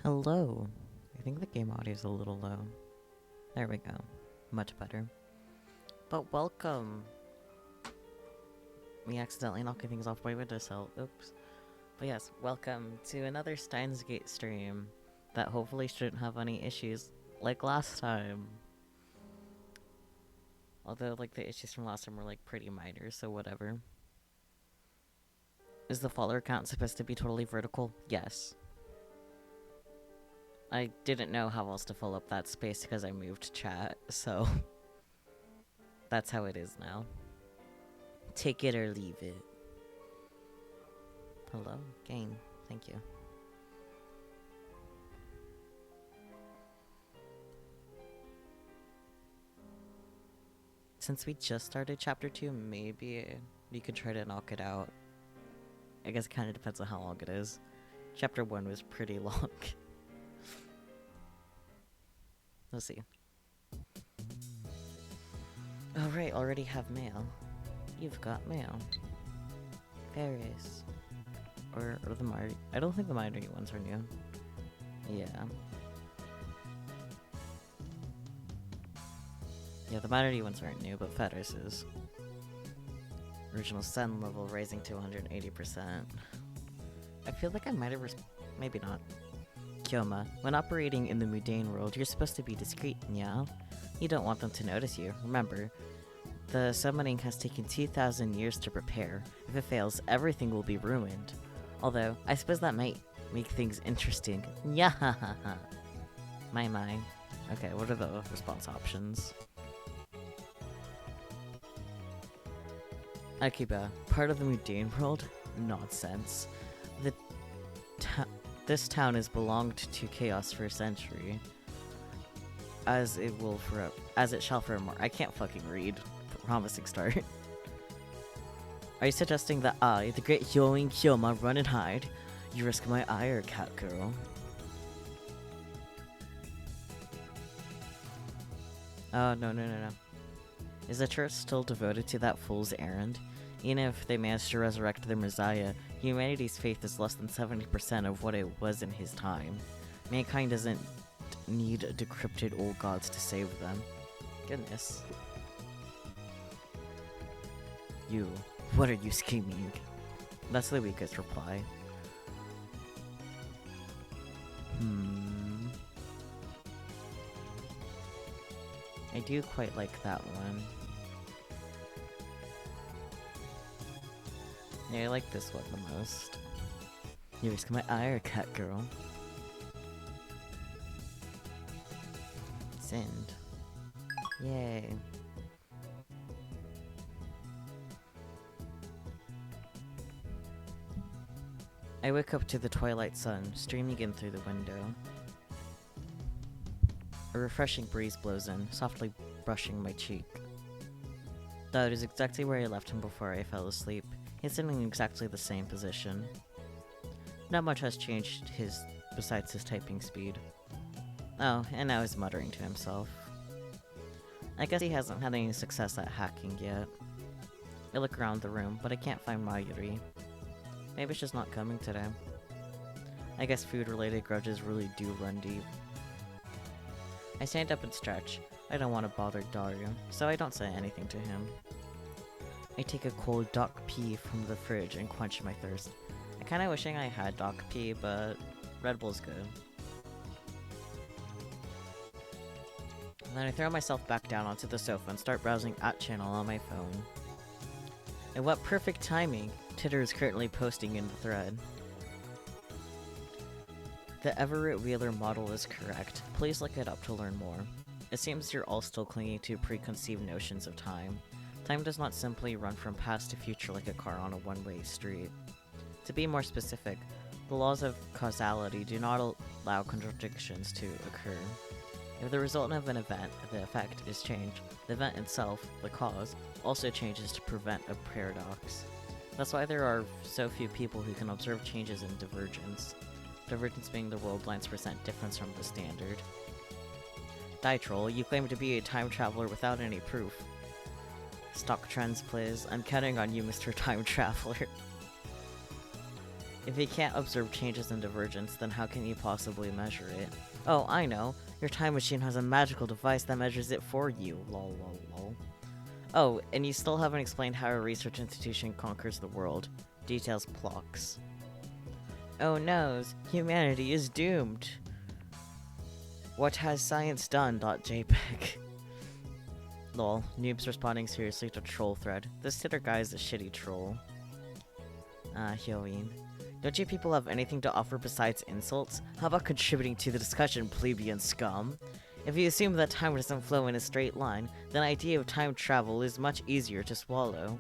Hello. I think the game audio is a little low. There we go. Much better. But welcome. Me accidentally knocking things off my windowsill. Oops. But yes, welcome to another Steins stream that hopefully shouldn't have any issues like last time. Although, like, the issues from last time were, like, pretty minor, so whatever. Is the follower count supposed to be totally vertical? Yes. I didn't know how else to fill up that space because I moved chat, so that's how it is now. Take it or leave it. Hello? Game. Thank you. Since we just started chapter 2, maybe you could try to knock it out. I guess it kind of depends on how long it is. Chapter 1 was pretty long. Let's see. Alright, already have mail. You've got mail. Ferris. Or the Marty. I don't think the Marty ones are new. Yeah. Yeah, the Marty ones aren't new, but Ferris is. Original sun level rising to 180%. I feel like I might have maybe not. Kyoma, when operating in the mundane world, you're supposed to be discreet, nyan. You don't want them to notice you. Remember, the summoning has taken 2,000 years to prepare. If it fails, everything will be ruined. Although, I suppose that might make things interesting. Nyahahaha. My. Okay, what are the response options? Akiba, part of the mundane world? Nonsense. This town has belonged to chaos for a century. As it shall forevermore. I can't fucking read. Promising start. Are you suggesting that I, the great Hyoing Kyoma, run and hide? You risk my ire, cat girl. Oh, no. Is the church still devoted to that fool's errand? Even if they managed to resurrect their messiah, humanity's faith is less than 70% of what it was in his time. Mankind doesn't need decrepit old gods to save them. Goodness. You. What are you scheming? That's the weakest reply. I do quite like that one. Yeah, I like this one the most. You risk my ire, cat girl. Send. Yay. I wake up to the twilight sun streaming in through the window. A refreshing breeze blows in, softly brushing my cheek. That is exactly where I left him before I fell asleep. He's sitting in exactly the same position. Not much has changed besides his typing speed. Oh, and now he's muttering to himself. I guess he hasn't had any success at hacking yet. I look around the room, but I can't find Mayuri. Maybe she's not coming today. I guess food-related grudges really do run deep. I stand up and stretch. I don't want to bother Dario, so I don't say anything to him. I take a cold Doc Pee from the fridge and quench my thirst. I kinda wishing I had Doc Pee, but Red Bull's good. And then I throw myself back down onto the sofa and start browsing @channel on my phone. And what perfect timing! Titter is currently posting in the thread. The Everett Wheeler model is correct. Please look it up to learn more. It seems you're all still clinging to preconceived notions of time. Time does not simply run from past to future like a car on a one-way street. To be more specific, the laws of causality do not allow contradictions to occur. If the result of an event, the effect, is changed, the event itself, the cause, also changes to prevent a paradox. That's why there are so few people who can observe changes in divergence. Divergence being the world lines percent difference from the standard. Ditroll, you claim to be a time traveler without any proof. Stock trends, please. I'm counting on you, Mr. Time Traveler. If you can't observe changes in divergence, then how can you possibly measure it? Oh, I know. Your time machine has a magical device that measures it for you. Lol, lol, lol. Oh, and you still haven't explained how a research institution conquers the world. Details Plox. Oh noes, humanity is doomed. What has science done? .jpg. Lol, noobs responding seriously to troll thread. This Titter guy is a shitty troll. Hyoin. Don't you people have anything to offer besides insults? How about contributing to the discussion, plebeian scum? If you assume that time doesn't flow in a straight line, then the idea of time travel is much easier to swallow.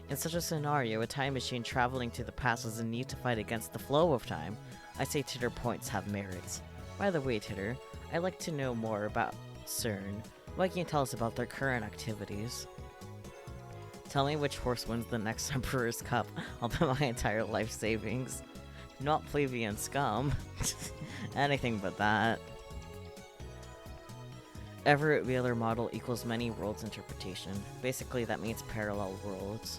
In such a scenario, a time machine traveling to the past doesn't need to fight against the flow of time. I say Titter points have merits. By the way, Titter, I'd like to know more about CERN. What can you tell us about their current activities? Tell me which horse wins the next Emperor's Cup. I'll bet my entire life savings. Not plebeian scum. Anything but that. Everett Wheeler model equals many worlds interpretation. Basically, that means parallel worlds.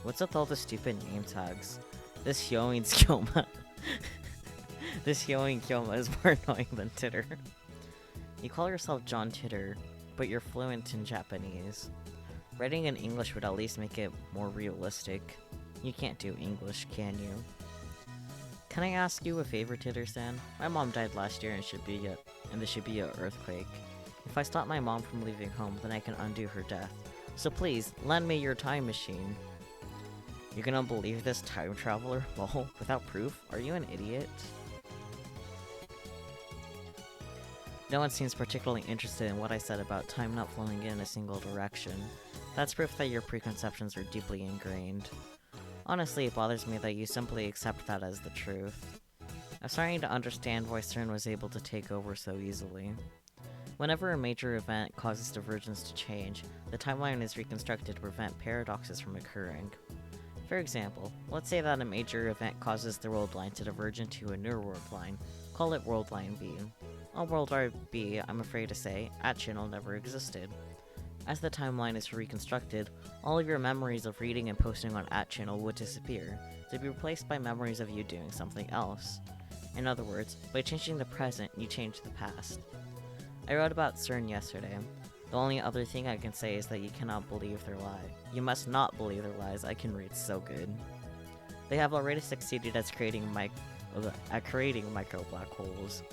What's with all the stupid name tags? This Hyoin's Kyoma. This Hyoin Kyoma is more annoying than Titter. You call yourself John Titter, but you're fluent in Japanese. Writing in English would at least make it more realistic. You can't do English, can you? Can I ask you a favor, Titter-san? My mom died last year and there should be an earthquake. If I stop my mom from leaving home, then I can undo her death. So please, lend me your time machine. You're gonna believe this time traveler? Lol, without proof? Are you an idiot? No one seems particularly interested in what I said about time not flowing in a single direction. That's proof that your preconceptions are deeply ingrained. Honestly, it bothers me that you simply accept that as the truth. I'm starting to understand why CERN was able to take over so easily. Whenever a major event causes divergence to change, the timeline is reconstructed to prevent paradoxes from occurring. For example, let's say that a major event causes the world line to diverge into a new world line. Call it World Line B. On World Line B, I'm afraid to say, @channel never existed. As the timeline is reconstructed, all of your memories of reading and posting on @channel would disappear, to be replaced by memories of you doing something else. In other words, by changing the present, you change the past. I wrote about CERN yesterday. The only other thing I can say is that you cannot believe their lie. You must not believe their lies. I can read so good. They have already succeeded at creating micro black holes.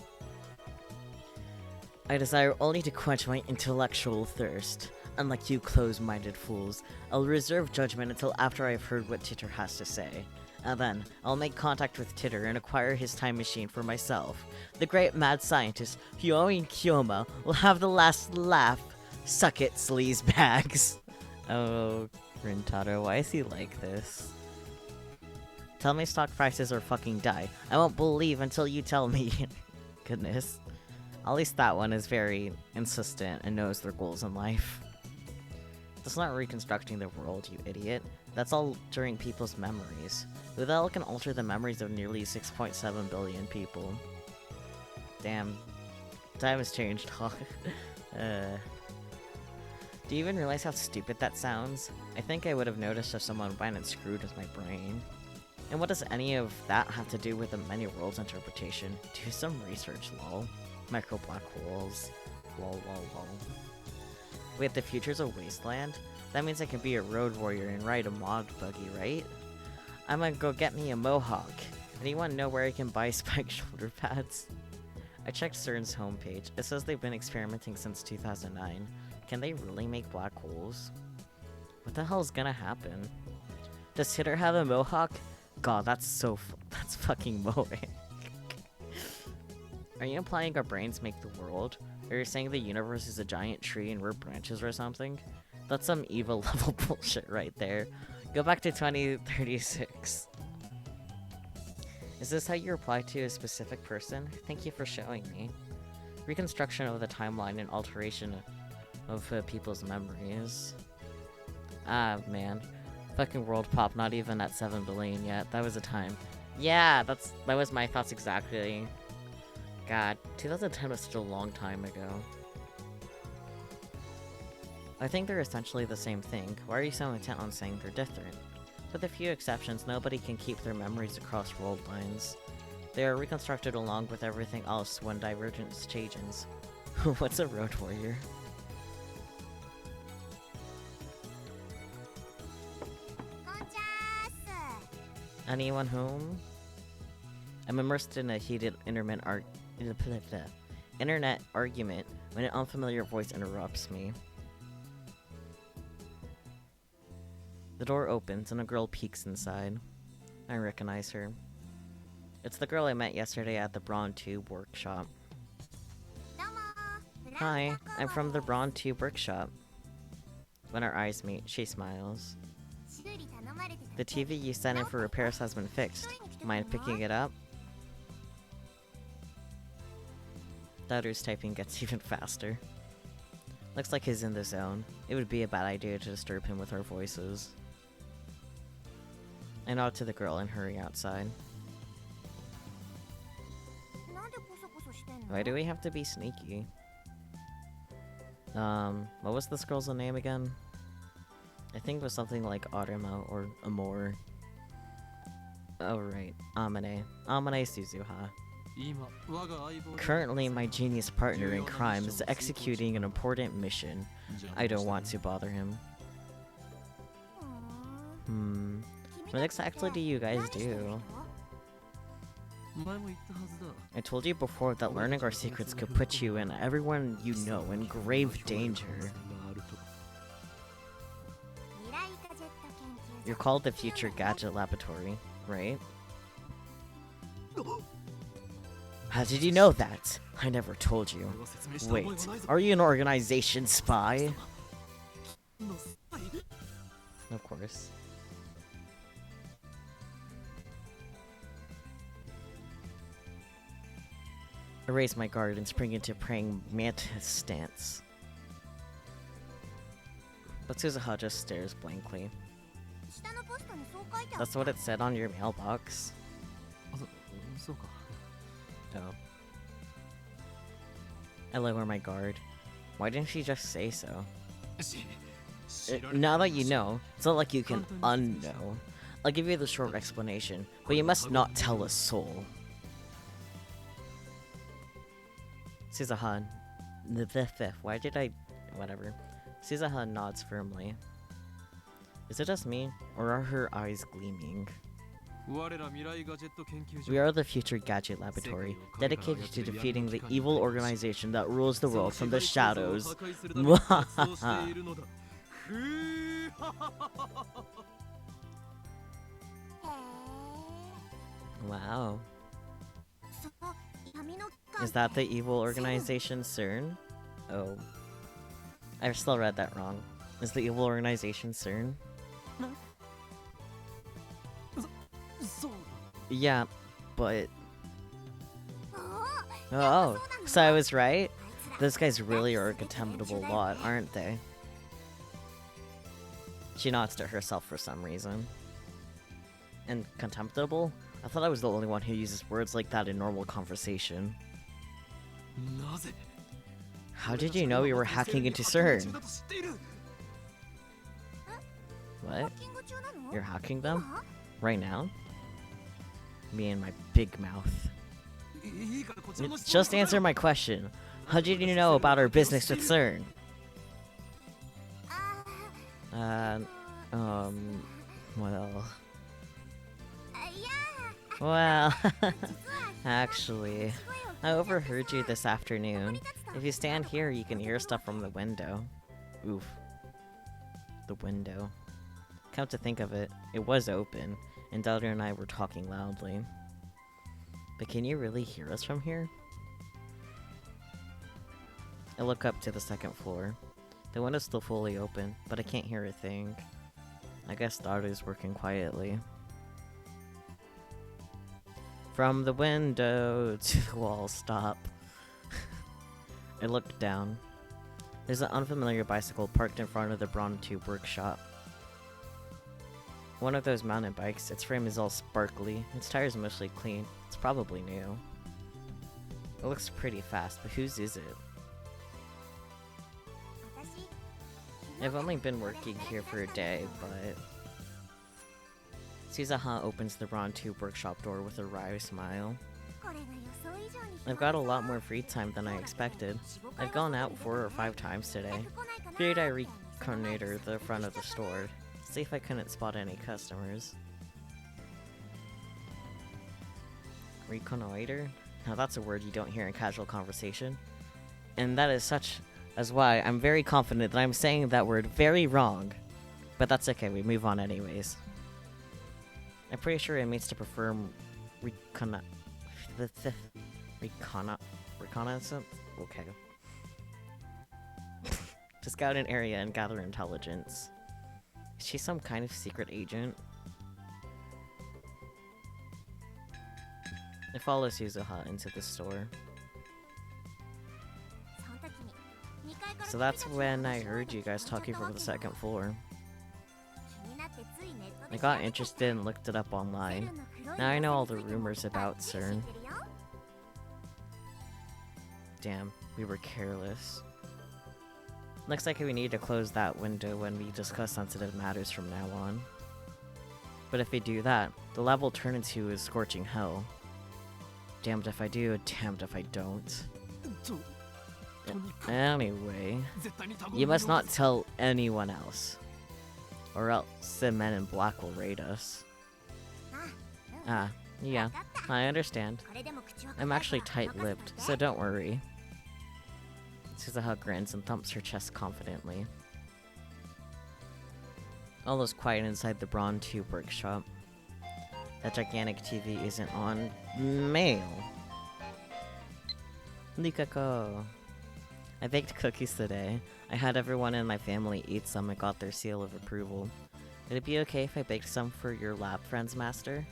I desire only to quench my intellectual thirst. Unlike you close-minded fools, I'll reserve judgment until after I've heard what Titter has to say. And then, I'll make contact with Titter and acquire his time machine for myself. The great mad scientist, Hyoin Kyoma, will have the last laugh. Suck it, sleaze bags. Oh, Rintaro, why is he like this? Tell me stock prices or fucking die. I won't believe until you tell me. Goodness. At least that one is very insistent and knows their goals in life. That's not reconstructing the world, you idiot. That's altering people's memories. Who the hell can alter the memories of nearly 6.7 billion people? Damn. Time has changed, huh? Do you even realize how stupid that sounds? I think I would have noticed if someone went and screwed with my brain. And what does any of that have to do with the many worlds interpretation? Do some research, lol. Micro black holes. Lol, lol, lol. Wait, the future's a wasteland? That means I can be a road warrior and ride a mod buggy, right? I'm gonna go get me a mohawk. Anyone know where I can buy spiked shoulder pads? I checked CERN's homepage. It says they've been experimenting since 2009. Can they really make black holes? What the hell is gonna happen? Does Titter have a mohawk? God, that's fucking mowing. Are you implying our brains make the world? Or you're saying the universe is a giant tree and we're branches or something? That's some evil level bullshit right there. Go back to 2036. Is this how you reply to a specific person? Thank you for showing me. Reconstruction of the timeline and alteration of people's memories. Ah, man. Fucking world pop, not even at 7 billion yet. That was a time. Yeah, that was my thoughts exactly. God, 2010 was such a long time ago. I think they're essentially the same thing. Why are you so intent on saying they're different? With a few exceptions, nobody can keep their memories across world lines. They are reconstructed along with everything else when divergence changes. What's a road warrior? Anyone home? I'm immersed in a heated internet argument when an unfamiliar voice interrupts me. The door opens and a girl peeks inside. I recognize her. It's the girl I met yesterday at the Brawn Tube workshop. Hi, I'm from the Brawn Tube workshop. When our eyes meet, she smiles. The TV you sent in for repairs has been fixed. Mind picking it up? Daughter's typing gets even faster. Looks like he's in the zone. It would be a bad idea to disturb him with our voices. I nod to the girl and hurry outside. Why do we have to be sneaky? What was this girl's name again? I think it was something like Arima or Amor. Oh right, Amane. Amane Suzuha. Currently, my genius partner in crime is executing an important mission. I don't want to bother him. What exactly do you guys do? I told you before that learning our secrets could put you and everyone you know in grave danger. You're called the Future Gadget Laboratory, right? How did you know that? I never told you. Wait, are you an organization spy? Of course. I raise my guard and spring into praying mantis stance. But Suzuha just stares blankly. That's what it said on your mailbox. Oh. I lower my guard. Why didn't she just say so? Now that you know, it's not like you can unknow. I'll give you the short explanation, but you must not tell a soul. Suzuha, why did I... whatever. Suzuha nods firmly. Is it just me, or are her eyes gleaming? We are the Future Gadget Laboratory, dedicated to defeating the evil organization that rules the world from the shadows. Wow. Is that the evil organization CERN? Oh. I still read that wrong. Is the evil organization CERN? Yeah, but... Oh, so I was right? Those guys really are a contemptible lot, aren't they? She nods to herself for some reason. And contemptible? I thought I was the only one who uses words like that in normal conversation. How did you know we were hacking into CERN? What? You're hacking them? Right now? Me and my big mouth. Just answer my question. How did you know about our business with CERN? Well, actually, I overheard you this afternoon. If you stand here, you can hear stuff from the window. Oof. The window. Come to think of it, it was open, and Delta and I were talking loudly. But can you really hear us from here? I look up to the second floor. The window's still fully open, but I can't hear a thing. I guess Daru's working quietly. From the window to the wall, stop. I look down. There's an unfamiliar bicycle parked in front of the Brawn Tube workshop. One of those mountain bikes, its frame is all sparkly, its tires mostly clean, it's probably new. It looks pretty fast, but whose is it? I've only been working here for a day, but... Suzaha opens the Ron Tube workshop door with a wry smile. I've got a lot more free time than I expected. I've gone out 4 or 5 times today. Figured I reconnoiter the front of the store, see if I couldn't spot any customers. Reconnoiter? Now that's a word you don't hear in casual conversation. And that is such as why I'm very confident that I'm saying that word very wrong. But that's okay, we move on anyways. I'm pretty sure it means to perform reconnaissance? Okay. To scout an area and gather intelligence. Is she some kind of secret agent? I follow Suzuha into the store. So that's when I heard you guys talking from the 2nd floor. I got interested and looked it up online. Now I know all the rumors about CERN. Damn, we were careless. Looks like we need to close that window when we discuss sensitive matters from now on. But if we do that, the lab will turn into a scorching hell. Damned if I do, damned if I don't. Anyway, you must not tell anyone else. Or else the men in black will raid us. Ah, yeah, I understand. I'm actually tight-lipped, so don't worry. Suzuha grins and thumps her chest confidently. All is quiet inside the Brawn Tube workshop. That gigantic TV isn't on. Mail! Likako! I baked cookies today. I had everyone in my family eat some and got their seal of approval. Would it be okay if I baked some for your lab friends, Master?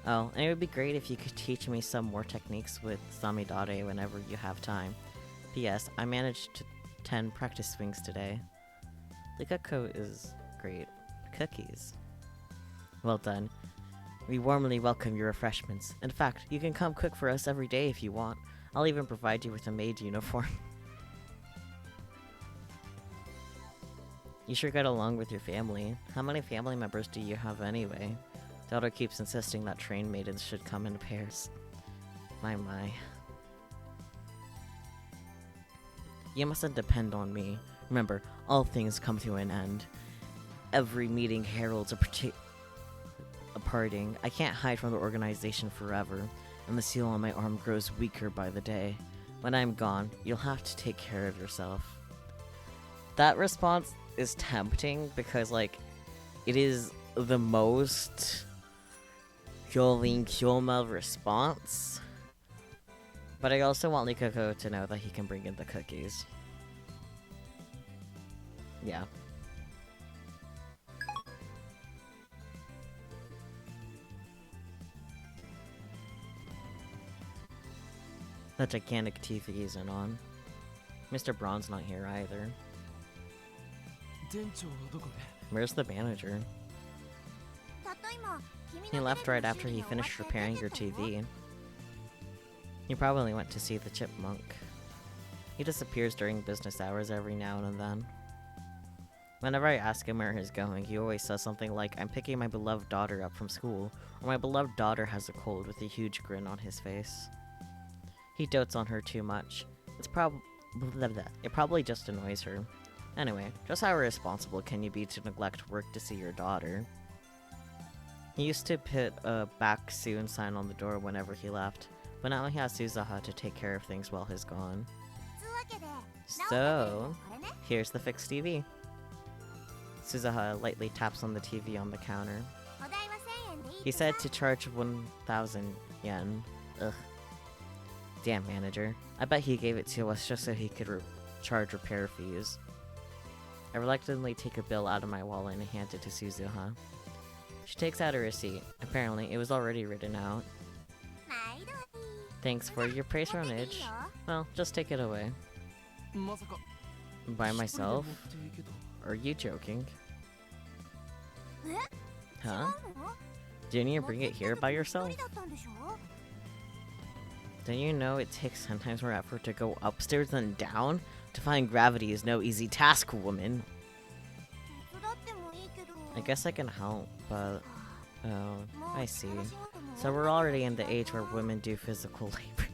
Oh, and it would be great if you could teach me some more techniques with Samidare whenever you have time. P.S. I managed to 10 practice swings today. Likako is great. Cookies. Well done. We warmly welcome your refreshments. In fact, you can come cook for us every day if you want. I'll even provide you with a maid uniform. You sure get along with your family. How many family members do you have anyway? Daughter keeps insisting that trained maidens should come in pairs. My. You mustn't depend on me. Remember, all things come to an end. Every meeting heralds a parting. I can't hide from the organization forever, and the seal on my arm grows weaker by the day. When I'm gone, you'll have to take care of yourself. That response is tempting because, like, it is the most Kyolin Kyoma response. But I also want Likako to know that he can bring in the cookies. Yeah. That gigantic TV isn't on. Mr. Braun's not here either. Where's the manager? He left right after he finished repairing your TV. He probably went to see the chipmunk. He disappears during business hours every now and then. Whenever I ask him where he's going, he always says something like, "I'm picking my beloved daughter up from school," or "My beloved daughter has a cold," with a huge grin on his face. He dotes on her too much. It probably just annoys her. Anyway, just how irresponsible can you be to neglect work to see your daughter? He used to put a "back soon" sign on the door whenever he left, but now he has Suzuha to take care of things while he's gone. So, here's the fixed TV. Suzuha lightly taps on the TV on the counter. He said to charge 1,000 yen. Ugh. Damn manager. I bet he gave it to us just so he could charge repair fees. I reluctantly take a bill out of my wallet and hand it to Suzuha. She takes out a receipt. Apparently, it was already written out. Thanks for your patronage. Well, just take it away. By myself? Are you joking? Huh? Didn't you bring it here by yourself? Don't you know it takes sometimes more effort to go upstairs than down? Defying gravity is no easy task, woman. I guess I can help, but Oh, I see. So we're already in the age where women do physical labor.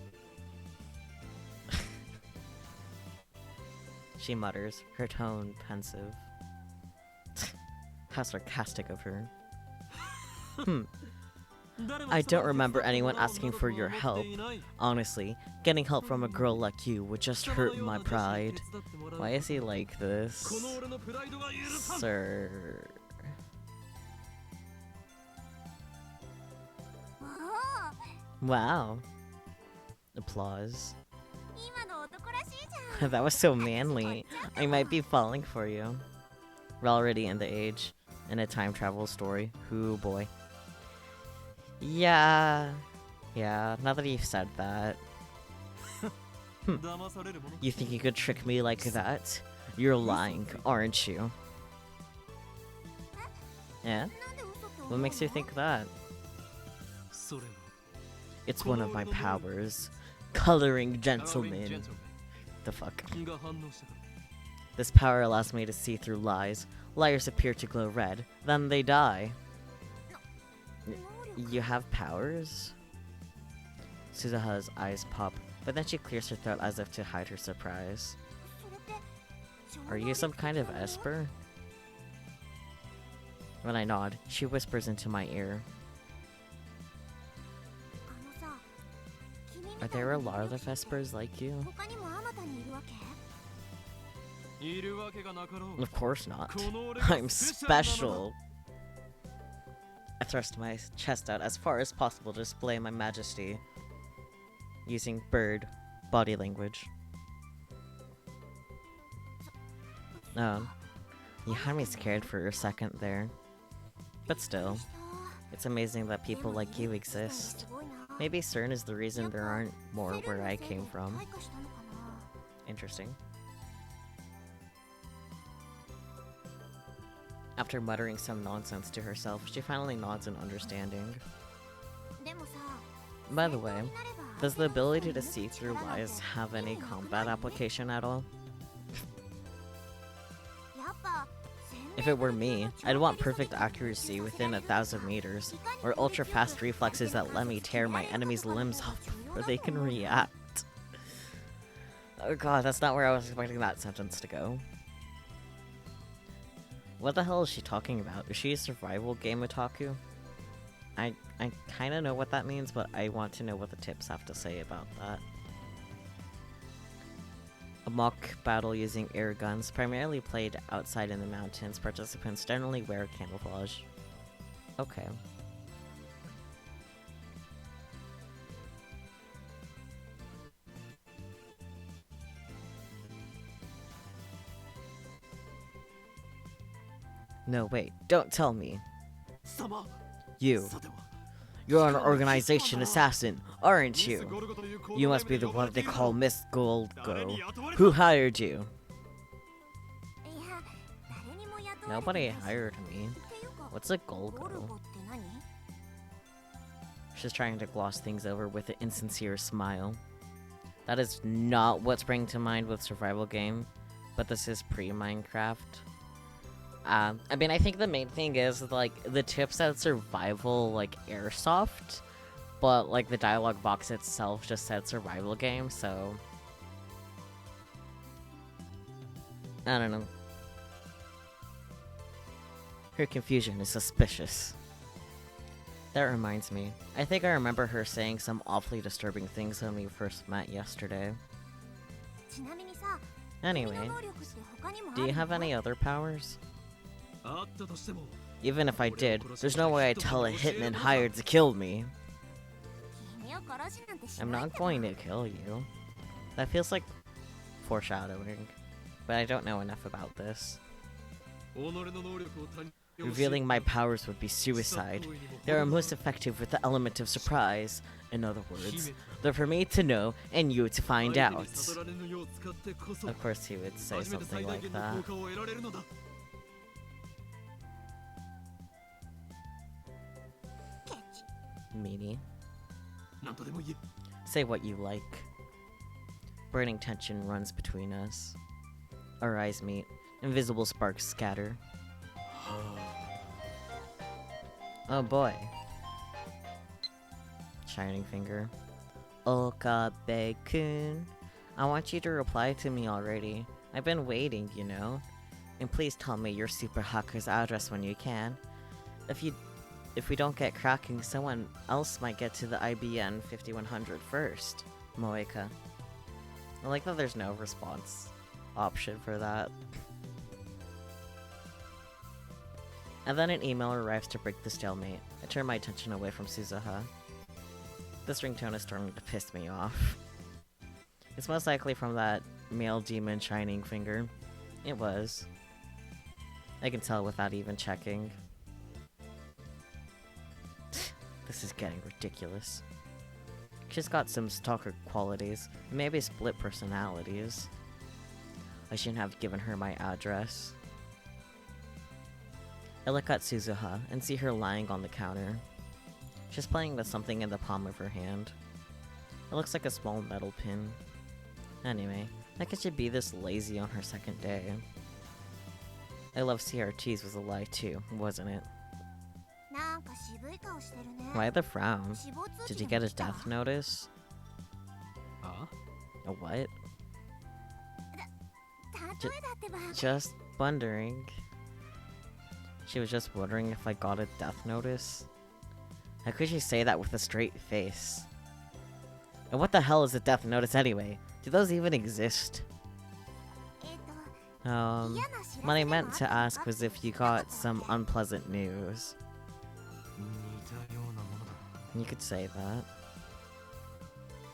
She mutters, her tone pensive. How sarcastic of her. I don't remember anyone asking for your help. Honestly, getting help from a girl like you would just hurt my pride. Why is he like this? Sir. Wow. Applause. That was so manly. I might be falling for you. We're already in the age. In a time travel story. Hoo boy. Yeah, now that you've said that. You think you could trick me like that? You're lying, aren't you? Yeah? What makes you think that? It's one of my powers. Coloring gentleman. The fuck? This power allows me to see through lies. Liars appear to glow red, then they die. You have powers? Suzuha's eyes pop, but then she clears her throat as if to hide her surprise. Are you some kind of esper? When I nod, she whispers into my ear. Are there a lot of espers like you? Of course not. I'm special. I thrust my chest out as far as possible to display my majesty, using bird body language. You had me scared for a second there. But still, it's amazing that people like you exist. Maybe CERN is the reason there aren't more where I came from. Interesting. After muttering some nonsense to herself, she finally nods in understanding. By the way, does the ability to see through lies have any combat application at all? If it were me, I'd want perfect accuracy within 1,000 meters, or ultra-fast reflexes that let me tear my enemy's limbs off before they can react. Oh god, that's not where I was expecting that sentence to go. What the hell is she talking about? Is she a survival game otaku? I kinda know what that means, but I want to know what the tips have to say about that. A mock battle using air guns, primarily played outside in the mountains. Participants generally wear camouflage. Okay. No, wait, don't tell me. You're an organization assassin, aren't you? You must be the one they call Miss Goldgo. Who hired you? Nobody hired me. What's a Goldgo? She's trying to gloss things over with an insincere smile. That is not what sprang to mind with survival game, but this is pre-Minecraft. I mean, I think the main thing is, like, the tips at survival, like, airsoft, but, like, the dialogue box itself just said survival game, so... I don't know. Her confusion is suspicious. That reminds me. I think I remember her saying some awfully disturbing things when we first met yesterday. Anyway, do you have any other powers? Even if I did, there's no way I'd tell a hitman hired to kill me. I'm not going to kill you. That feels like foreshadowing, but I don't know enough about this. Revealing my powers would be suicide. They are most effective with the element of surprise. In other words, they're for me to know and you to find out. Of course he would say something like that. Meanie. Say what you like. Burning tension runs between us. Our eyes meet. Invisible sparks scatter. Oh boy. Shining finger. Okabe-kun. I want you to reply to me already. I've been waiting, you know. And please tell me your super hacker's address when you can. If we don't get cracking, someone else might get to the IBN 5100 first. Moeka. I like that there's no response option for that. And then an email arrives to break the stalemate. I turn my attention away from Suzuha. This ringtone is starting to piss me off. It's most likely from that male demon shining finger. It was. I can tell without even checking. This is getting ridiculous. She's got some stalker qualities, maybe split personalities. I shouldn't have given her my address. I look at Suzuha and see her lying on the counter. She's playing with something in the palm of her hand. It looks like a small metal pin. Anyway, how could she be this lazy on her second day? I love CRTs was a lie too, wasn't it? Why the frown? Did you get a death notice? A what? Just wondering. She was just wondering if I got a death notice? How could she say that with a straight face? And what the hell is a death notice anyway? Do those even exist? What I meant to ask was if you got some unpleasant news. You could say that.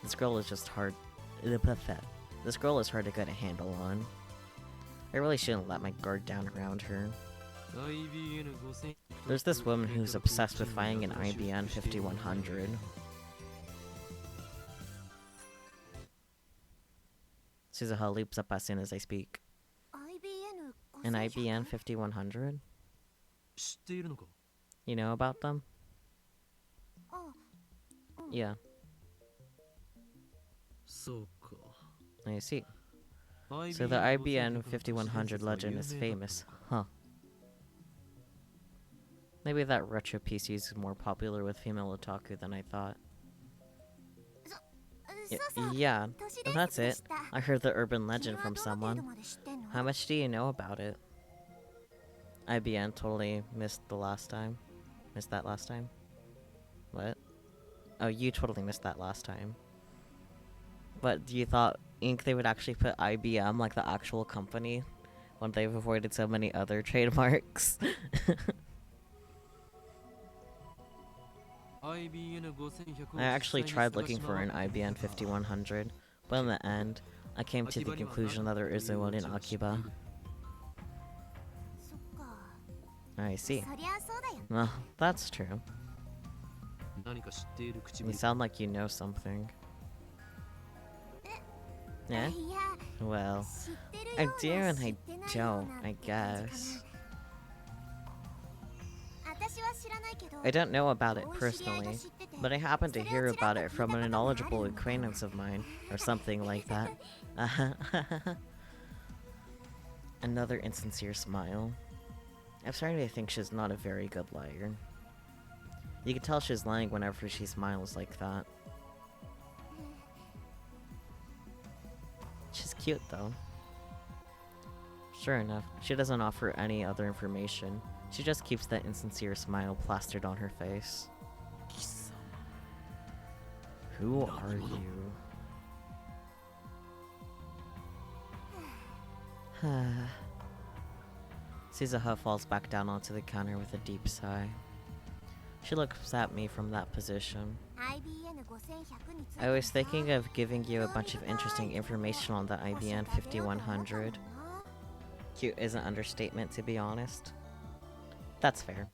This girl is just hard. This girl is hard to get a handle on. I really shouldn't let my guard down around her. There's this woman who's obsessed with finding an IBN 5100. Suzuha leaps up as soon as I speak. An IBN 5100? You know about them? Yeah. I see. So the IBN 5100 legend is famous, huh? Maybe that retro PC is more popular with female otaku than I thought. Yeah, that's it. I heard the urban legend from someone. How much do you know about it? IBN totally missed the last time. Missed that last time? What? Oh, you totally missed that last time. But you thought they would actually put IBM, like the actual company, when they've avoided so many other trademarks? I actually tried looking for an IBN 5100, but in the end, I came to the conclusion that there isn't one in Akiba. I see. Well, that's true. You sound like you know something. Yeah? Well, I do and I don't, I guess. I don't know about it personally, but I happen to hear about it from a knowledgeable acquaintance of mine, or something like that. Another insincere smile. I'm starting to think she's not a very good liar. You can tell she's lying whenever she smiles like that. She's cute though. Sure enough, she doesn't offer any other information. She just keeps that insincere smile plastered on her face. Who are you? Suzuha falls back down onto the counter with a deep sigh. She looks at me from that position. I was thinking of giving you a bunch of interesting information on the IBN 5100. Cute is an understatement, to be honest. That's fair.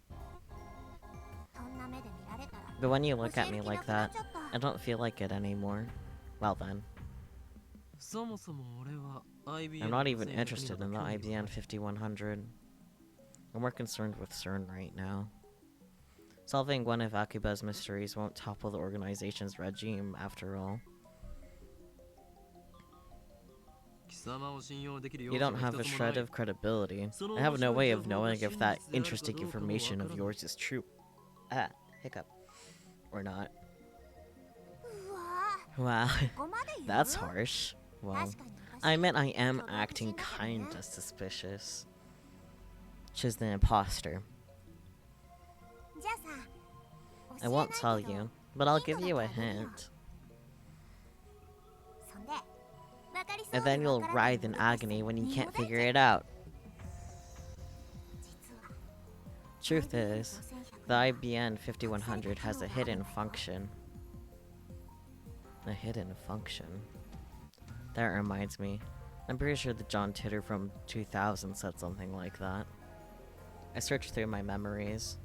But when you look at me like that, I don't feel like it anymore. Well then. I'm not even interested in the IBN 5100. I'm more concerned with CERN right now. Solving one of Akiba's mysteries won't topple the organization's regime, after all. You don't have a shred of credibility. I have no way of knowing if that interesting information of yours is true. Ah, hiccup. Or not. Wow, that's harsh. Well, I meant I am acting kinda suspicious. She's the imposter. I won't tell you, but I'll give you a hint. And then you'll writhe in agony when you can't figure it out. Truth is, the IBN 5100 has a hidden function. A hidden function? That reminds me. I'm pretty sure that John Titter from 2000 said something like that. I searched through my memories.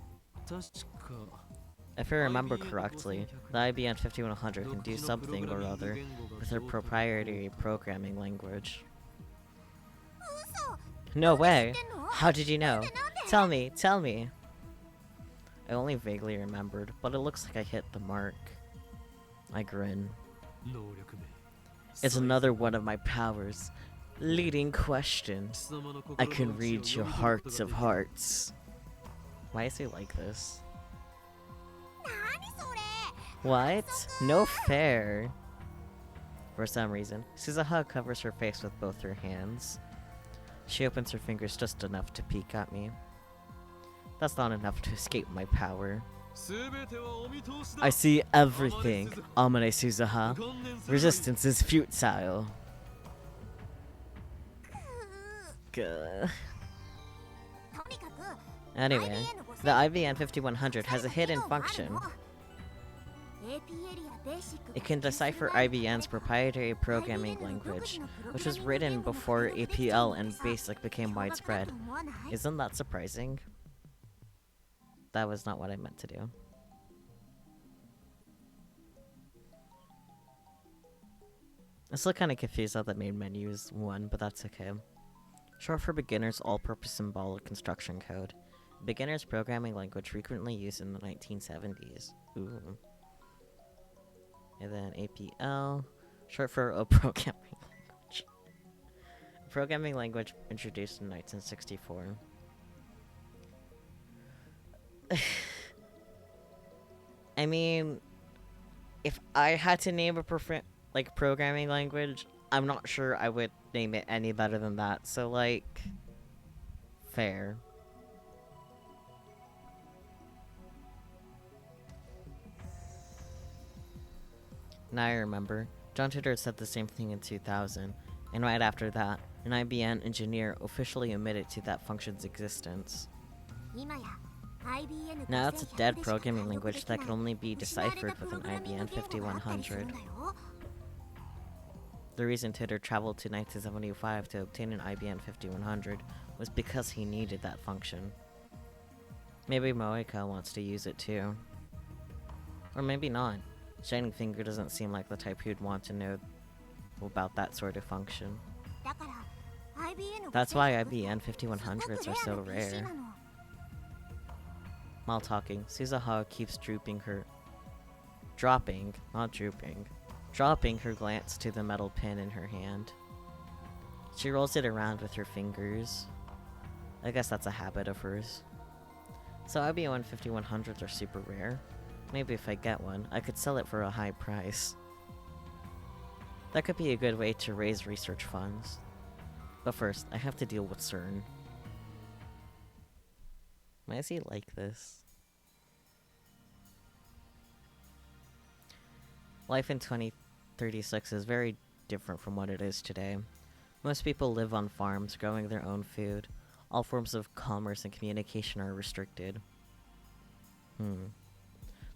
If I remember correctly, the IBM 5100 can do something or other with her proprietary programming language. No way! How did you know? Tell me, tell me! I only vaguely remembered, but it looks like I hit the mark. I grin. It's another one of my powers. Leading question. I can read your hearts of hearts. Why is he like this? What? No fair. For some reason, Suzuha covers her face with both her hands. She opens her fingers just enough to peek at me. That's not enough to escape my power. I see everything, Amane Suzuha. Resistance is futile. Gah. Anyway, the IBN 5100 has a hidden function. It can decipher IBN's proprietary programming language, which was written before APL and BASIC became widespread. Isn't that surprising? That was not what I meant to do. I'm still kind of confused how the main menu is 1, but that's okay. Short for Beginner's All-Purpose Symbolic Construction Code. Beginner's programming language frequently used in the 1970s. Ooh. And then APL, short for a programming language. A programming language introduced in 1964. I mean, if I had to name a programming language, I'm not sure I would name it any better than that. So, like, fair. Now I remember. John Titter said the same thing in 2000, and right after that, an IBM engineer officially admitted to that function's existence. Now it's a dead programming language that can only be deciphered with an IBM 5100. The reason Titter traveled to 1975 to obtain an IBM 5100 was because he needed that function. Maybe Moeka wants to use it too. Or maybe not. Shining Finger doesn't seem like the type who'd want to know about that sort of function. That's why IBM 5100s are so rare. While talking, Suzuha keeps dropping her glance to the metal pin in her hand. She rolls it around with her fingers. I guess that's a habit of hers. So IBM 5100s are super rare. Maybe if I get one, I could sell it for a high price. That could be a good way to raise research funds. But first, I have to deal with CERN. Why is he like this? Life in 2036 is very different from what it is today. Most people live on farms, growing their own food. All forms of commerce and communication are restricted.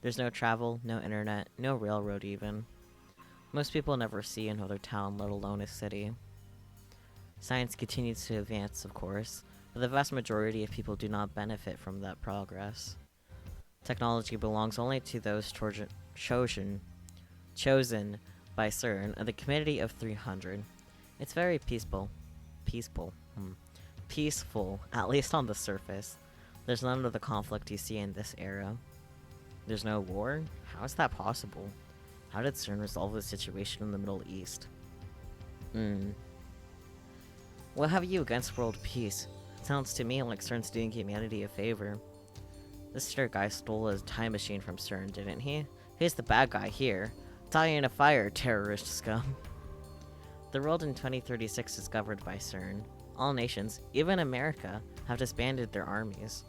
There's no travel, no internet, no railroad even. Most people never see another town, let alone a city. Science continues to advance, of course, but the vast majority of people do not benefit from that progress. Technology belongs only to those chosen by CERN and the Committee of 300. It's very peaceful. Peaceful, at least on the surface. There's none of the conflict you see in this era. There's no war? How is that possible? How did CERN resolve the situation in the Middle East? What have you against world peace? Sounds to me like CERN's doing humanity a favor. This Titter guy stole a time machine from CERN, didn't he? He's the bad guy here. Die in a fire, terrorist scum. The world in 2036 is governed by CERN. All nations, even America, have disbanded their armies.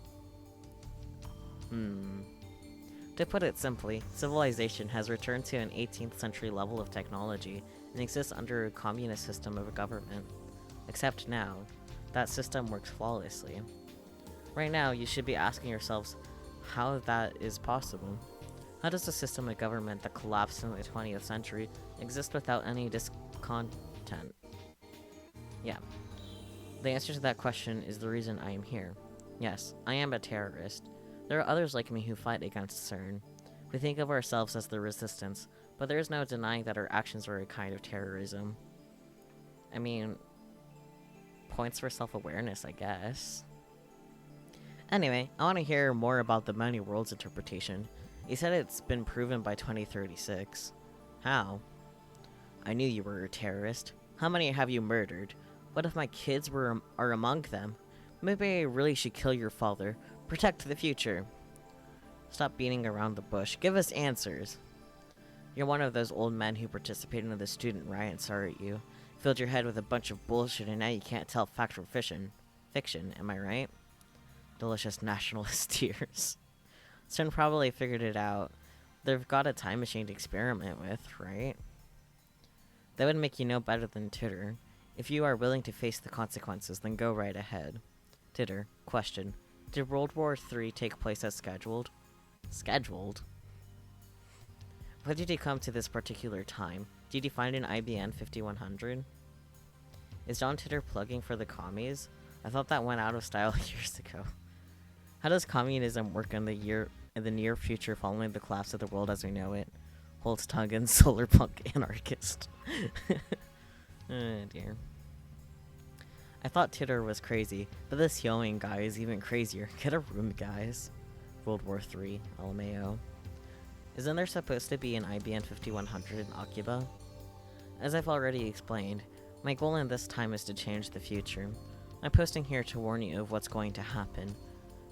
To put it simply, civilization has returned to an 18th century level of technology and exists under a communist system of government. Except now, that system works flawlessly. Right now, you should be asking yourselves how that is possible. How does a system of government that collapsed in the 20th century exist without any discontent? Yeah. The answer to that question is the reason I am here. Yes, I am a terrorist. There are others like me who fight against CERN. We think of ourselves as the resistance, but there is no denying that our actions are a kind of terrorism. I mean, points for self-awareness, I guess. Anyway, I want to hear more about the many worlds interpretation. You said it's been proven by 2036. How? I knew you were a terrorist. How many have you murdered? What if my kids are among them? Maybe I really should kill your father. Protect the future. Stop beating around the bush. Give us answers. You're one of those old men who participated in the student riots, aren't you? Filled your head with a bunch of bullshit and now you can't tell fact from fiction. Fiction, am I right? Delicious nationalist tears. CERN probably figured it out. They've got a time machine to experiment with, right? That would make you know better than Titter. If you are willing to face the consequences, then go right ahead. Titter, question. Did World War III take place as scheduled? Scheduled? Why did you come to this particular time? Did you find an IBM 5100? Is John Titter plugging for the commies? I thought that went out of style years ago. How does communism work in the near future following the collapse of the world as we know it? Holt's tongue and solar punk anarchist. Oh dear. I thought Titter was crazy, but this Hyoing guy is even crazier. Get a room, guys. World War III, LMAO. Isn't there supposed to be an IBM 5100 in Akiba? As I've already explained, my goal in this time is to change the future. I'm posting here to warn you of what's going to happen.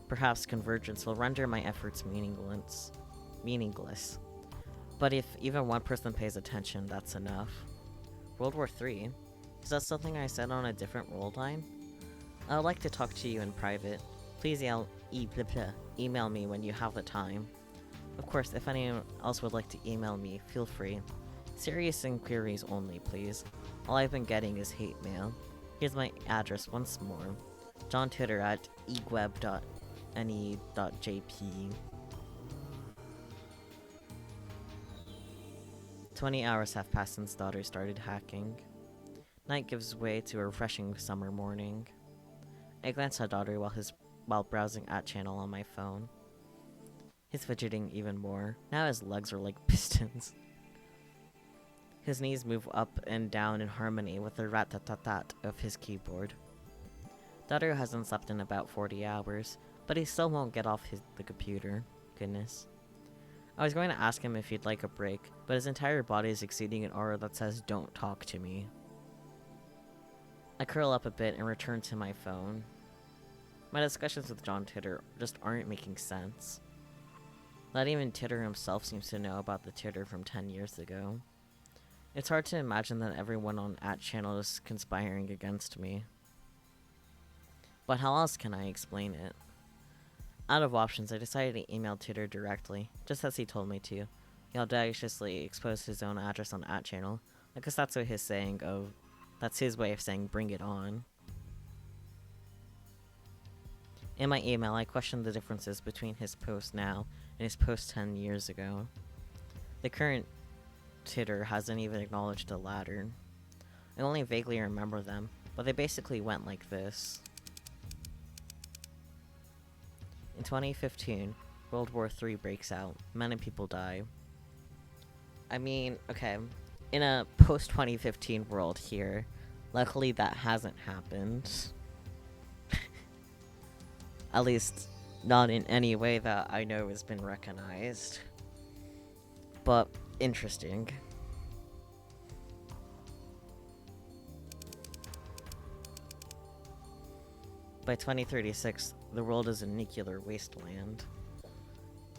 Perhaps convergence will render my efforts meaningless. But if even one person pays attention, that's enough. World War III? Is that something I said on a different world line? I would like to talk to you in private. Please email me when you have the time. Of course, if anyone else would like to email me, feel free. Serious inquiries only, please. All I've been getting is hate mail. Here's my address once more. johntitter@egweb.ne.jp. 20 hours have passed since daughter started hacking. Night gives way to a refreshing summer morning. I glance at daughter while browsing @channel on my phone. He's fidgeting even more. Now his legs are like pistons. His knees move up and down in harmony with the rat-tat-tat-tat of his keyboard. Daughter hasn't slept in about 40 hours, but he still won't get off the computer. Goodness. I was going to ask him if he'd like a break, but his entire body is exuding an aura that says, "Don't talk to me." I curl up a bit and return to my phone. My discussions with John Titter just aren't making sense. Not even Titter himself seems to know about the Titter from 10 years ago. It's hard to imagine that everyone on @channel is conspiring against me. But how else can I explain it? Out of options, I decided to email Titter directly, just as he told me to. He audaciously exposed his own address on @channel. I guess that's what that's his way of saying bring it on. In my email, I questioned the differences between his post now and his post 10 years ago. The current Titter hasn't even acknowledged the latter. I only vaguely remember them, but they basically went like this. In 2015, World War III breaks out. Many people die. I mean, okay, in a post-2015 world here, luckily that hasn't happened. At least, not in any way that I know has been recognized. But, interesting. By 2036, the world is a nuclear wasteland.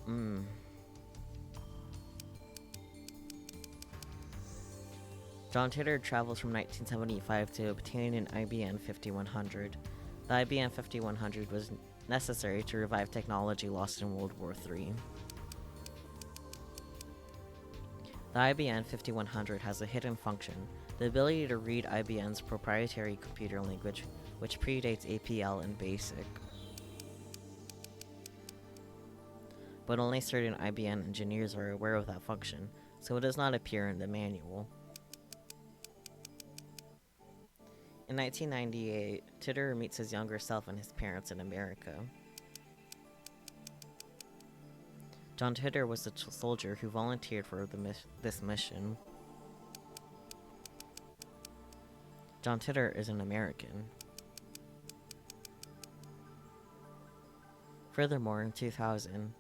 John Titor travels from 1975 to obtain an IBM 5100. The IBM 5100 was necessary to revive technology lost in World War III. The IBM 5100 has a hidden function, the ability to read IBM's proprietary computer language, which predates APL and BASIC. But only certain IBM engineers are aware of that function, so it does not appear in the manual. In 1998, Titor meets his younger self and his parents in America. John Titor was a soldier who volunteered for this mission. John Titor is an American. Furthermore, in 2000,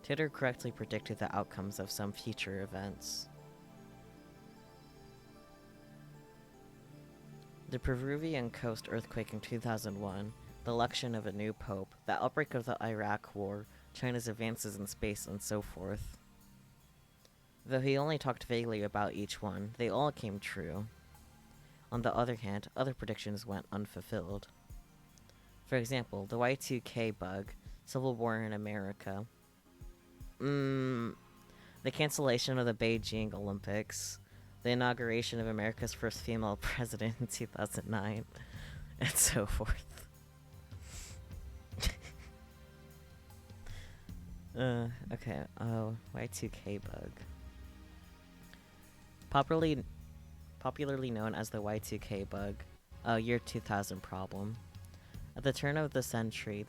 Titor correctly predicted the outcomes of some future events. The Peruvian coast earthquake in 2001, the election of a new pope, the outbreak of the Iraq War, China's advances in space, and so forth. Though he only talked vaguely about each one, they all came true. On the other hand, other predictions went unfulfilled. For example, the Y2K bug, Civil War in America, the cancellation of the Beijing Olympics, the inauguration of America's first female president in 2009, and so forth. Okay, Y2K bug. Popularly known as the Y2K bug, year 2000 problem. At the turn of the century,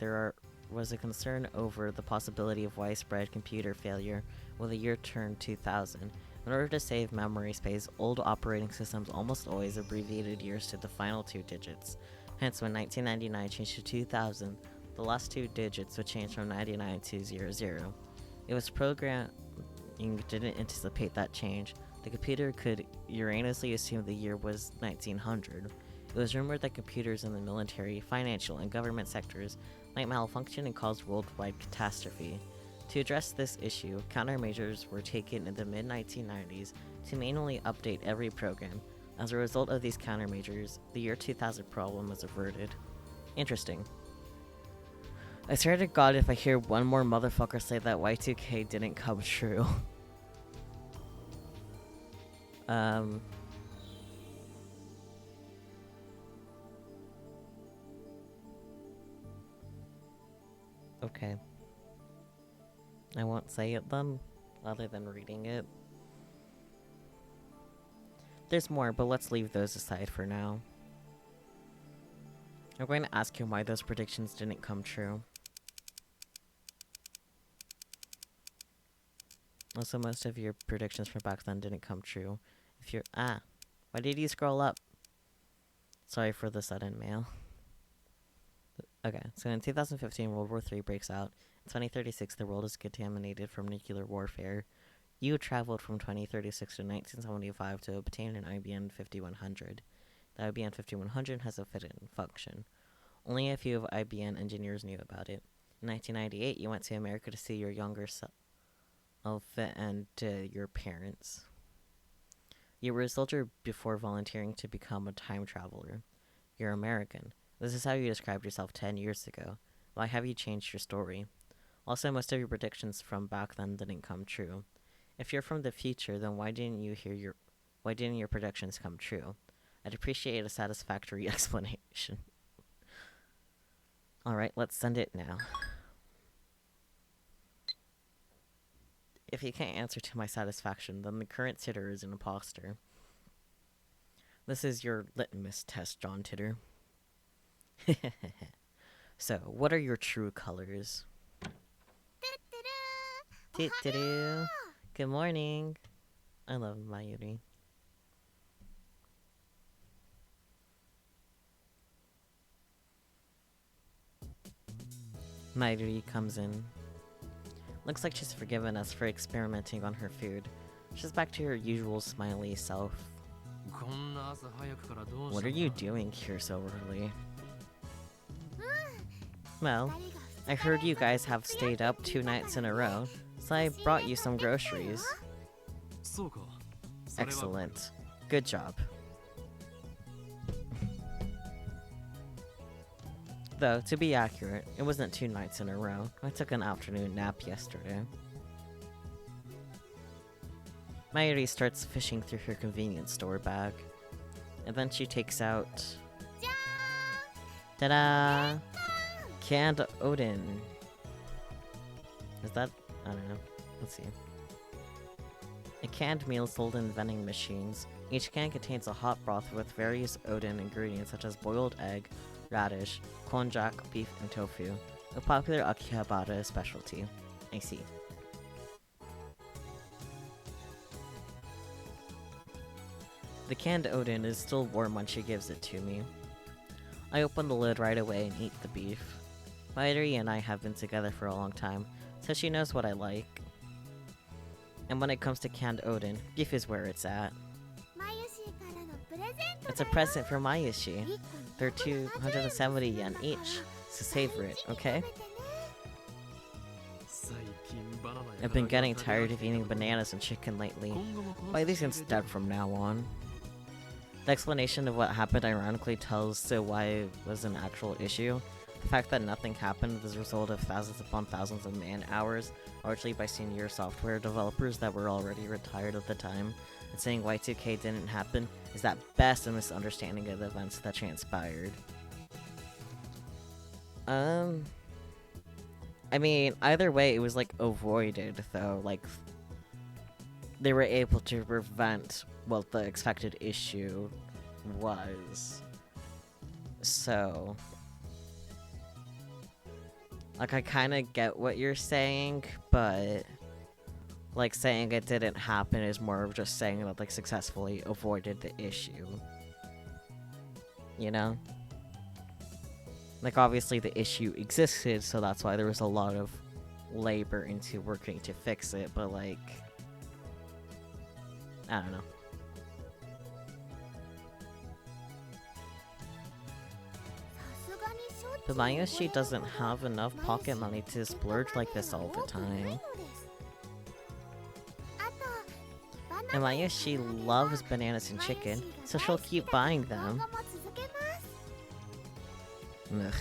was a concern over the possibility of widespread computer failure when the year turned 2000. In order to save memory space, old operating systems almost always abbreviated years to the final two digits. Hence, when 1999 changed to 2000, the last two digits would change from 99 to 00. It was programming didn't anticipate that change. The computer could erroneously assume the year was 1900. It was rumored that computers in the military, financial, and government sectors might malfunction and cause worldwide catastrophe. To address this issue, countermeasures were taken in the mid-1990s to manually update every program. As a result of these countermeasures, the year 2000 problem was averted. Interesting. I swear to God if I hear one more motherfucker say that Y2K didn't come true. Okay. I won't say it then, other than reading it. There's more, but let's leave those aside for now. I'm going to ask him why those predictions didn't come true. Also, most of your predictions from back then didn't come true. If you're... why did you scroll up? Sorry for the sudden mail. Okay, so in 2015, World War III breaks out. In 2036, the world is contaminated from nuclear warfare. You traveled from 2036 to 1975 to obtain an IBM 5100. The IBM 5100 has a fit-in function. Only a few of IBM engineers knew about it. In 1998, you went to America to see your younger self and your parents. You were a soldier before volunteering to become a time traveler. You're American. This is how you described yourself 10 years ago. Why have you changed your story? Also, most of your predictions from back then didn't come true. If you're from the future, then why didn't your predictions come true? I'd appreciate a satisfactory explanation. Alright, let's send it now. If he can't answer to my satisfaction, then the current Titor is an imposter. This is your litmus test, John Titor. So, what are your true colors? Tutturururururururu. Good morning. I love Mayuri. Mayuri comes in. Looks like she's forgiven us for experimenting on her food. She's back to her usual smiley self. What are you doing here so early? Well, I heard you guys have stayed up 2 nights in a row, So I brought you some groceries. Excellent. Good job. Though, to be accurate, it wasn't 2 nights in a row. I took an afternoon nap yesterday. Mayuri starts fishing through her convenience store bag. And then she takes out... Ta-da! Canned Odin. Is that... I don't know. Let's see. A canned meal sold in vending machines. Each can contains a hot broth with various Odin ingredients such as boiled egg, radish, konjac, beef, and tofu. A popular Akihabara specialty. I see. The canned Odin is still warm when she gives it to me. I open the lid right away and eat the beef. Mayuri and I have been together for a long time, so she knows what I like. And when it comes to canned Odin, beef is where it's at. It's a present for Mayushi. They're 270 yen each, so savor it, okay? I've been getting tired of eating bananas and chicken lately, but at least instead from now on. The explanation of what happened ironically tells to why it was an actual issue. The fact that nothing happened as a result of thousands upon thousands of man-hours, largely by senior software developers that were already retired at the time, and saying Y2K didn't happen is at best a misunderstanding of the events that transpired. I mean, either way, it was, like, avoided, though. Like, they were able to prevent what the expected issue was. So... like, I kinda get what you're saying, but... like, saying it didn't happen is more of just saying that, like, successfully avoided the issue. You know? Like, obviously the issue existed, so that's why there was a lot of labor into working to fix it, but, like... I don't know. But Mayushi doesn't have enough pocket money to splurge like this all the time. And Mayushi loves bananas and chicken, so she'll keep buying them. Ugh.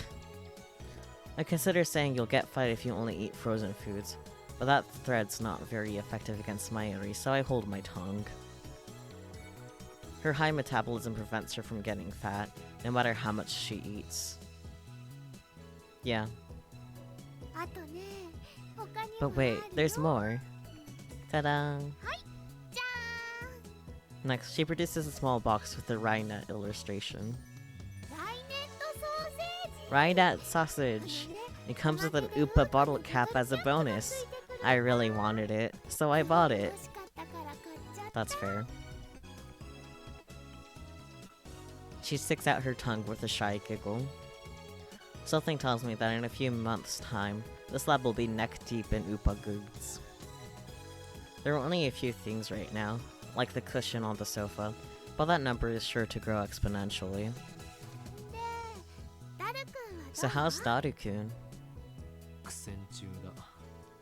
I consider saying you'll get fired if you only eat frozen foods, but that thread's not very effective against Mayuri, so I hold my tongue. Her high metabolism prevents her from getting fat, no matter how much she eats. Yeah. But wait, there's more. Ta-da! Next, she produces a small box with the Rainet illustration. Rainet sausage! It comes with an Upa bottle cap as a bonus. I really wanted it, so I bought it. That's fair. She sticks out her tongue with a shy giggle. Something tells me that in a few months' time, this lab will be neck-deep in Upa goods. There are only a few things right now, like the cushion on the sofa, but that number is sure to grow exponentially. So how's Daru-kun?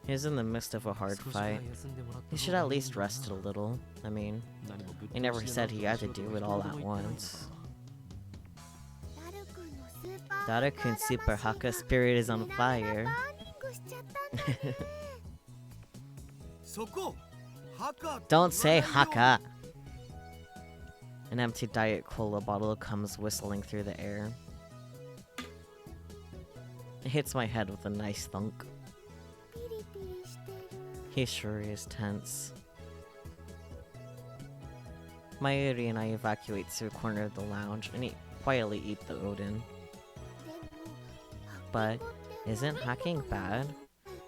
He's in the midst of a hard fight. He should at least rest a little. I mean, he never said he had to do it all at once. Daru-kun's Super Haka spirit is on fire. Don't say Haka! An empty Diet Cola bottle comes whistling through the air. It hits my head with a nice thunk. He sure is tense. Mayuri and I evacuate to a corner of the lounge and quietly eat the Odin. But, isn't hacking bad?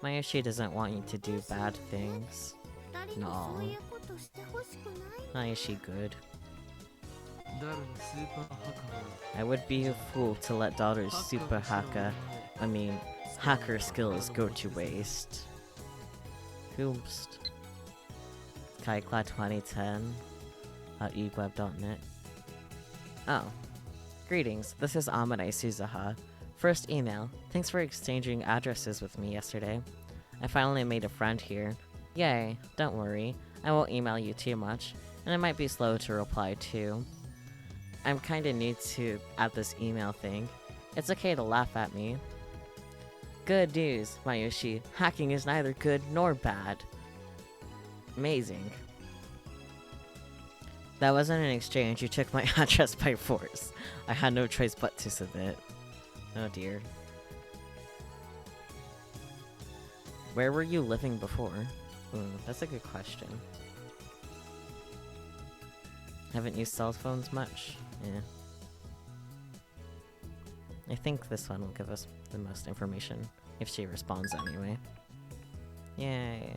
Mayushi doesn't want you to do bad things. No. Mayushi good. I would be a fool to let Daughter's super hacker, hacker skills go to waste. Oops. Kaikla 2010 at eweb.net. Oh. Greetings, this is Amane Suzuha. First email. Thanks for exchanging addresses with me yesterday. I finally made a friend here. Yay, don't worry. I won't email you too much, and I might be slow to reply too. I'm kinda new at this email thing. It's okay to laugh at me. Good news, Mayushi. Hacking is neither good nor bad. Amazing. That wasn't an exchange, you took my address by force. I had no choice but to submit. Oh dear. Where were you living before? That's a good question. Haven't used cell phones much? Yeah. I think this one will give us the most information, if she responds anyway. Yay.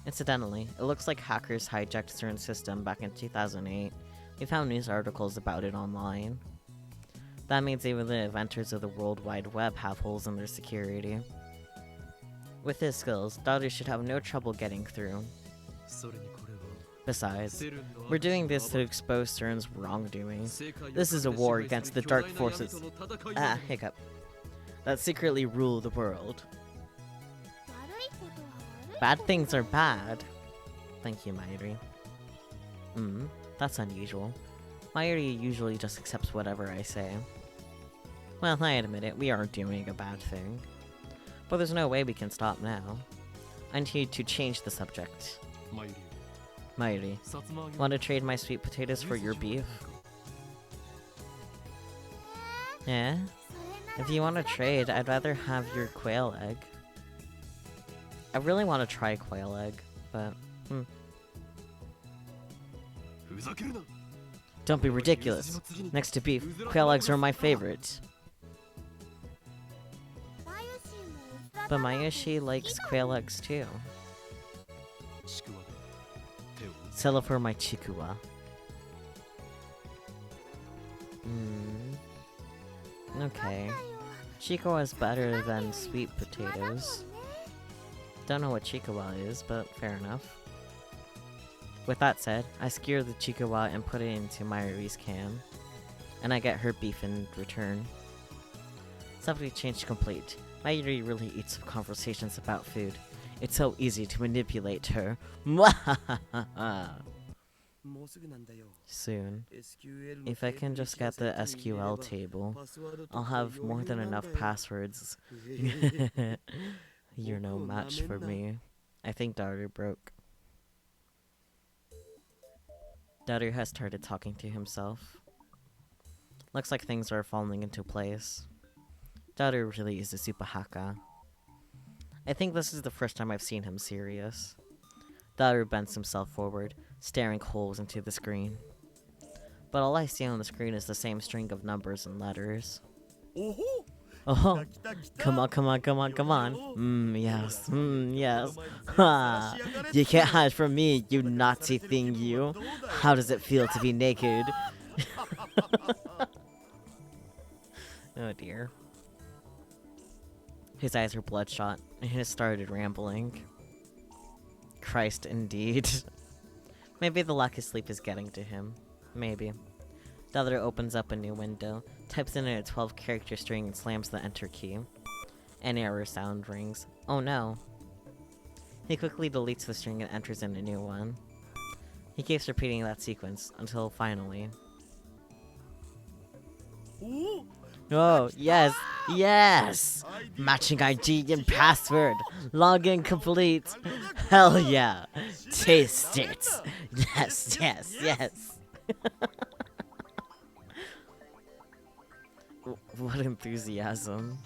Incidentally, it looks like hackers hijacked CERN's system back in 2008. We found news articles about it online. That means even the inventors of the World Wide Web have holes in their security. With his skills, Daru should have no trouble getting through. Besides, we're doing this to expose CERN's wrongdoings. This is a war against the dark forces hiccup, that secretly rule the world. Bad things are bad. Thank you, Mayuri. That's unusual. Mayuri usually just accepts whatever I say. Well, I admit it, we are doing a bad thing. But there's no way we can stop now. I need to change the subject. Mayuri, want to trade my sweet potatoes for your beef? Yeah? If you want to trade, I'd rather have your quail egg. I really want to try quail egg, but Don't be ridiculous. Next to beef, quail eggs are my favorite. But Mayushi likes quail eggs too. Sell it for my chikuwa. Okay. Chikuwa is better than sweet potatoes. Don't know what chikuwa is, but fair enough. With that said, I skewer the chikuwa and put it into Mayuri's can. And I get her beef in return. Subject change complete. Mayuri really eats conversations about food. It's so easy to manipulate her. Soon. If I can just get the SQL table, I'll have more than enough passwords. You're no match for me. I think Daru broke. Daru has started talking to himself. Looks like things are falling into place. Daru really is a super hacker. I think this is the first time I've seen him serious. Daru bends himself forward, staring holes into the screen. But all I see on the screen is the same string of numbers and letters. Oh, come on, come on, come on, come on. Yes, yes. Ha! You can't hide from me, you Nazi thing, you. How does it feel to be naked? Oh dear. His eyes are bloodshot, and he has started rambling. Christ, indeed. Maybe the lack of sleep is getting to him. Maybe. The other opens up a new window, types in a 12-character string, and slams the enter key. An error sound rings. Oh no. He quickly deletes the string and enters in a new one. He keeps repeating that sequence, until finally... Oh, yes! Yes! Matching ID and password! Login complete! Hell yeah! Taste it! Yes, yes, yes! What enthusiasm.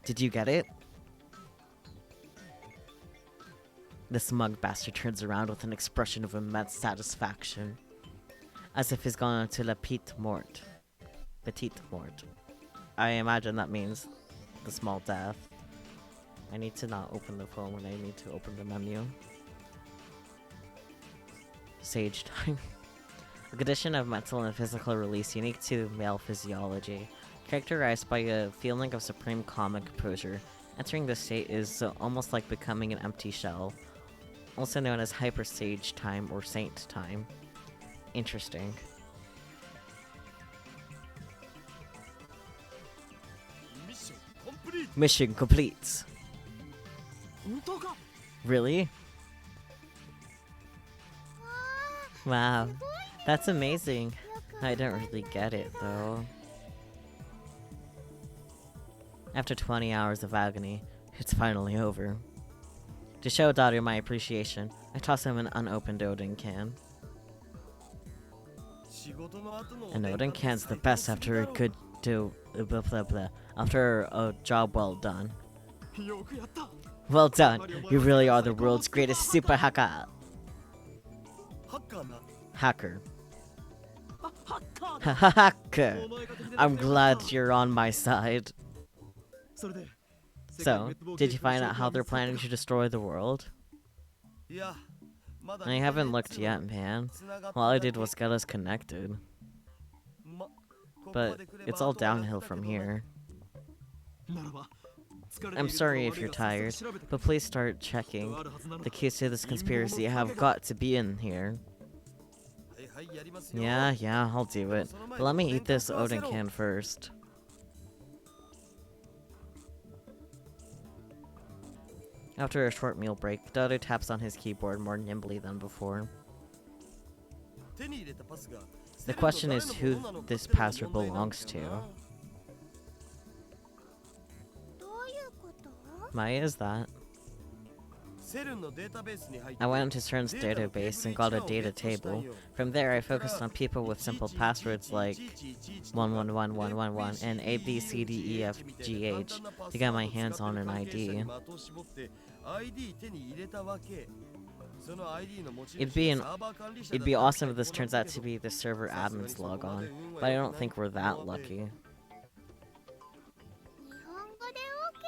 Did you get it? The smug bastard turns around with an expression of immense satisfaction. As if he's gone to la petite mort. Petite mort. I imagine that means the small death. I need to not open the phone when I need to open the menu. Sage time. A condition of mental and physical release unique to male physiology, characterized by a feeling of supreme calm and composure. Entering this state is almost like becoming an empty shell, also known as hyper sage time or saint time. Interesting. Mission complete. Really? Wow. That's amazing. I don't really get it, though. After 20 hours of agony, it's finally over. To show Daru my appreciation, I toss him an unopened Odin can. An Odin can's the best after a good blah blah blah. After a job well done. Well done! You really are the world's greatest super hacker! Hacker. Hacker! I'm glad you're on my side. So, did you find out how they're planning to destroy the world? I haven't looked yet, man. All I did was get us connected. But it's all downhill from here. I'm sorry if you're tired, but please start checking. The keys to this conspiracy have got to be in here. Yeah, I'll do it. But let me eat this Odin can first. After a short meal break, Dodo taps on his keyboard more nimbly than before. The question is who this password belongs to. Why is that? I went into CERN's database and got a data table. From there, I focused on people with simple passwords like 111111 and ABCDEFGH to get my hands on an ID. It'd be awesome if this turns out to be the server admin's logon, but I don't think we're that lucky.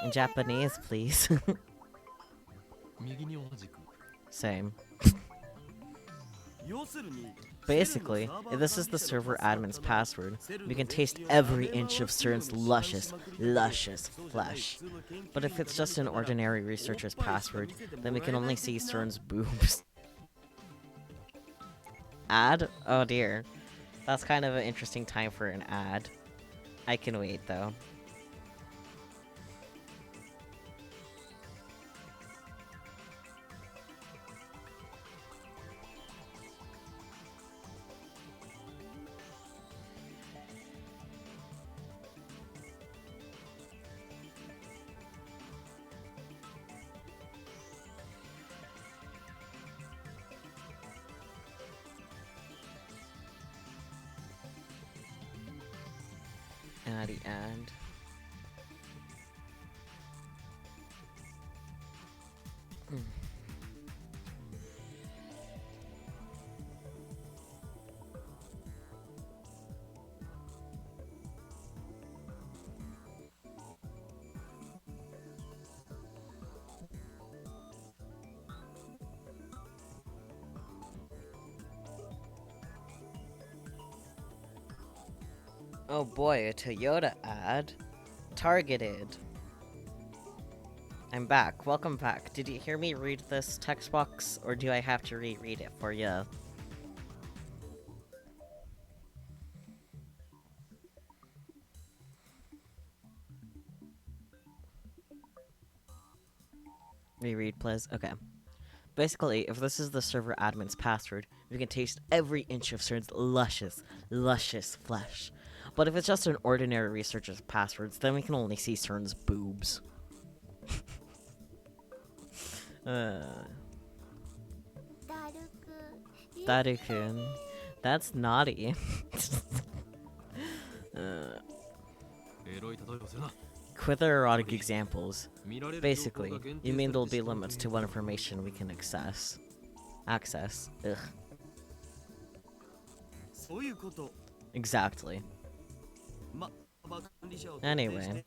In Japanese, please. Same. Basically, if this is the server admin's password, we can taste every inch of CERN's luscious flesh. But if it's just an ordinary researcher's password, then we can only see CERN's boobs. Ad? Oh dear. That's kind of an interesting time for an ad. I can wait though. At the end. Oh boy, a Toyota ad. Targeted. I'm back. Welcome back. Did you hear me read this text box, or do I have to reread it for you? Reread, please. Okay. Basically, if this is the server admin's password, we can taste every inch of CERN's luscious flesh. But if it's just an ordinary researcher's passwords, then we can only see CERN's boobs. Daru-kun. That's naughty. Quick erotic examples. Basically, you mean there'll be limits to what information we can access. Ugh. Exactly. Anyway,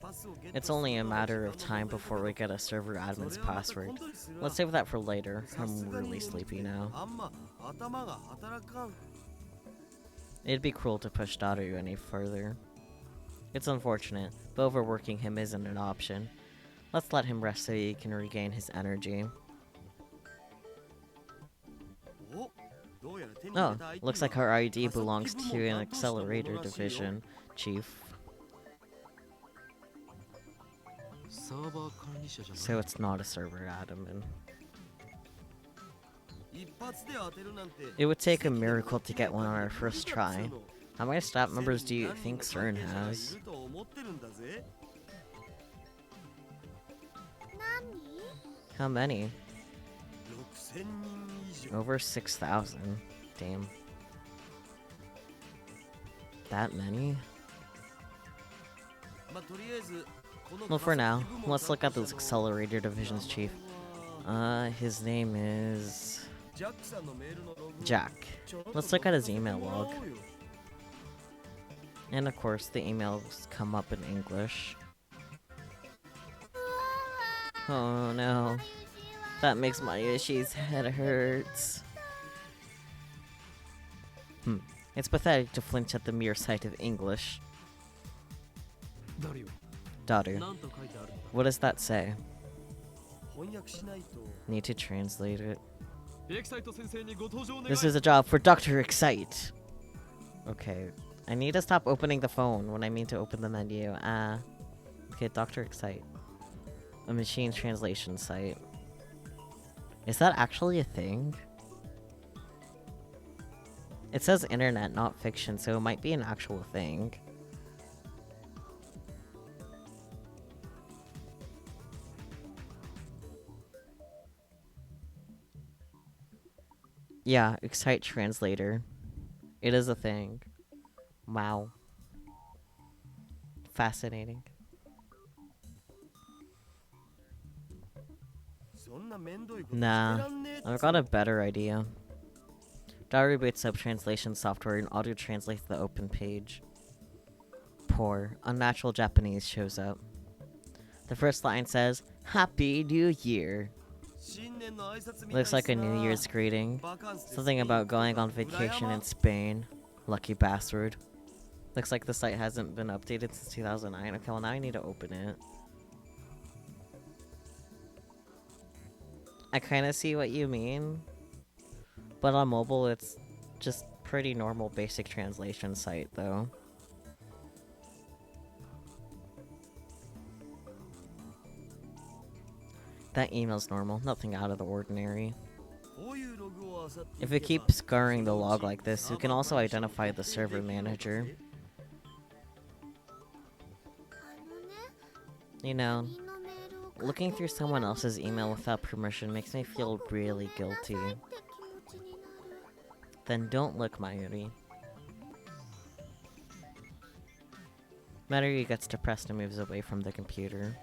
it's only a matter of time before we get a server admin's password. Let's save that for later. I'm really sleepy now. It'd be cruel to push Daru any further. It's unfortunate, but overworking him isn't an option. Let's let him rest so he can regain his energy. Oh, looks like our ID belongs to an accelerator division, Chief. So it's not a server admin. It would take a miracle to get one on our first try. How many staff members do you think CERN has? How many? Over 6,000. Damn. That many? Well, for now, let's look at this Accelerator Division's chief. His name is... Jack. Let's look at his email log. And of course, the emails come up in English. Oh no. That makes my Yoshi's head hurts. It's pathetic to flinch at the mere sight of English. Daru. What does that say? Need to translate it. This is a job for Dr. Excite. Okay. I need to stop opening the phone when I mean to open the menu. Okay, Dr. Excite. A machine translation site. Is that actually a thing? It says internet, not fiction, so it might be an actual thing. Yeah, Excite Translator. It is a thing. Wow. Fascinating. Nah, I've got a better idea. Daru boots up translation software and auto-translates the open page. Poor, unnatural Japanese shows up. The first line says, "Happy New Year." Looks like a New Year's greeting. Something about going on vacation in Spain. Lucky bastard. Looks like the site hasn't been updated since 2009. Okay, well now I need to open it. I kinda see what you mean. But on mobile, it's just pretty normal basic translation site, though. That email's normal, nothing out of the ordinary. If it keeps scouring the log like this, you can also identify the server manager. You know, looking through someone else's email without permission makes me feel really guilty. Then don't look, Mayuri. Mayuri gets depressed and moves away from the computer.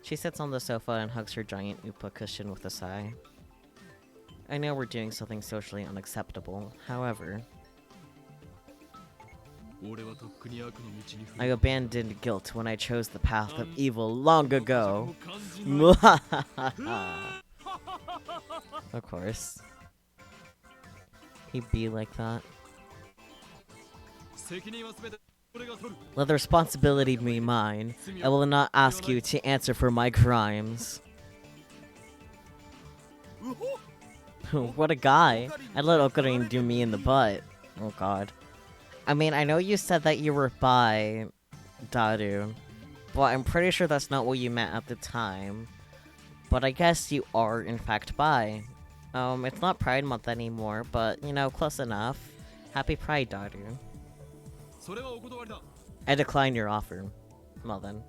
She sits on the sofa and hugs her giant Upa cushion with a sigh. I know we're doing something socially unacceptable, however... I abandoned guilt when I chose the path of evil long ago. Of course. He'd be like that. Let the responsibility be mine. I will not ask you to answer for my crimes. What a guy. I'd let Okarin do me in the butt. Oh god. I mean, I know you said that you were bi, Daru, but I'm pretty sure that's not what you meant at the time. But I guess you are, in fact, bi. It's not Pride Month anymore, but, you know, close enough. Happy Pride, Daru. I decline your offer. Well then.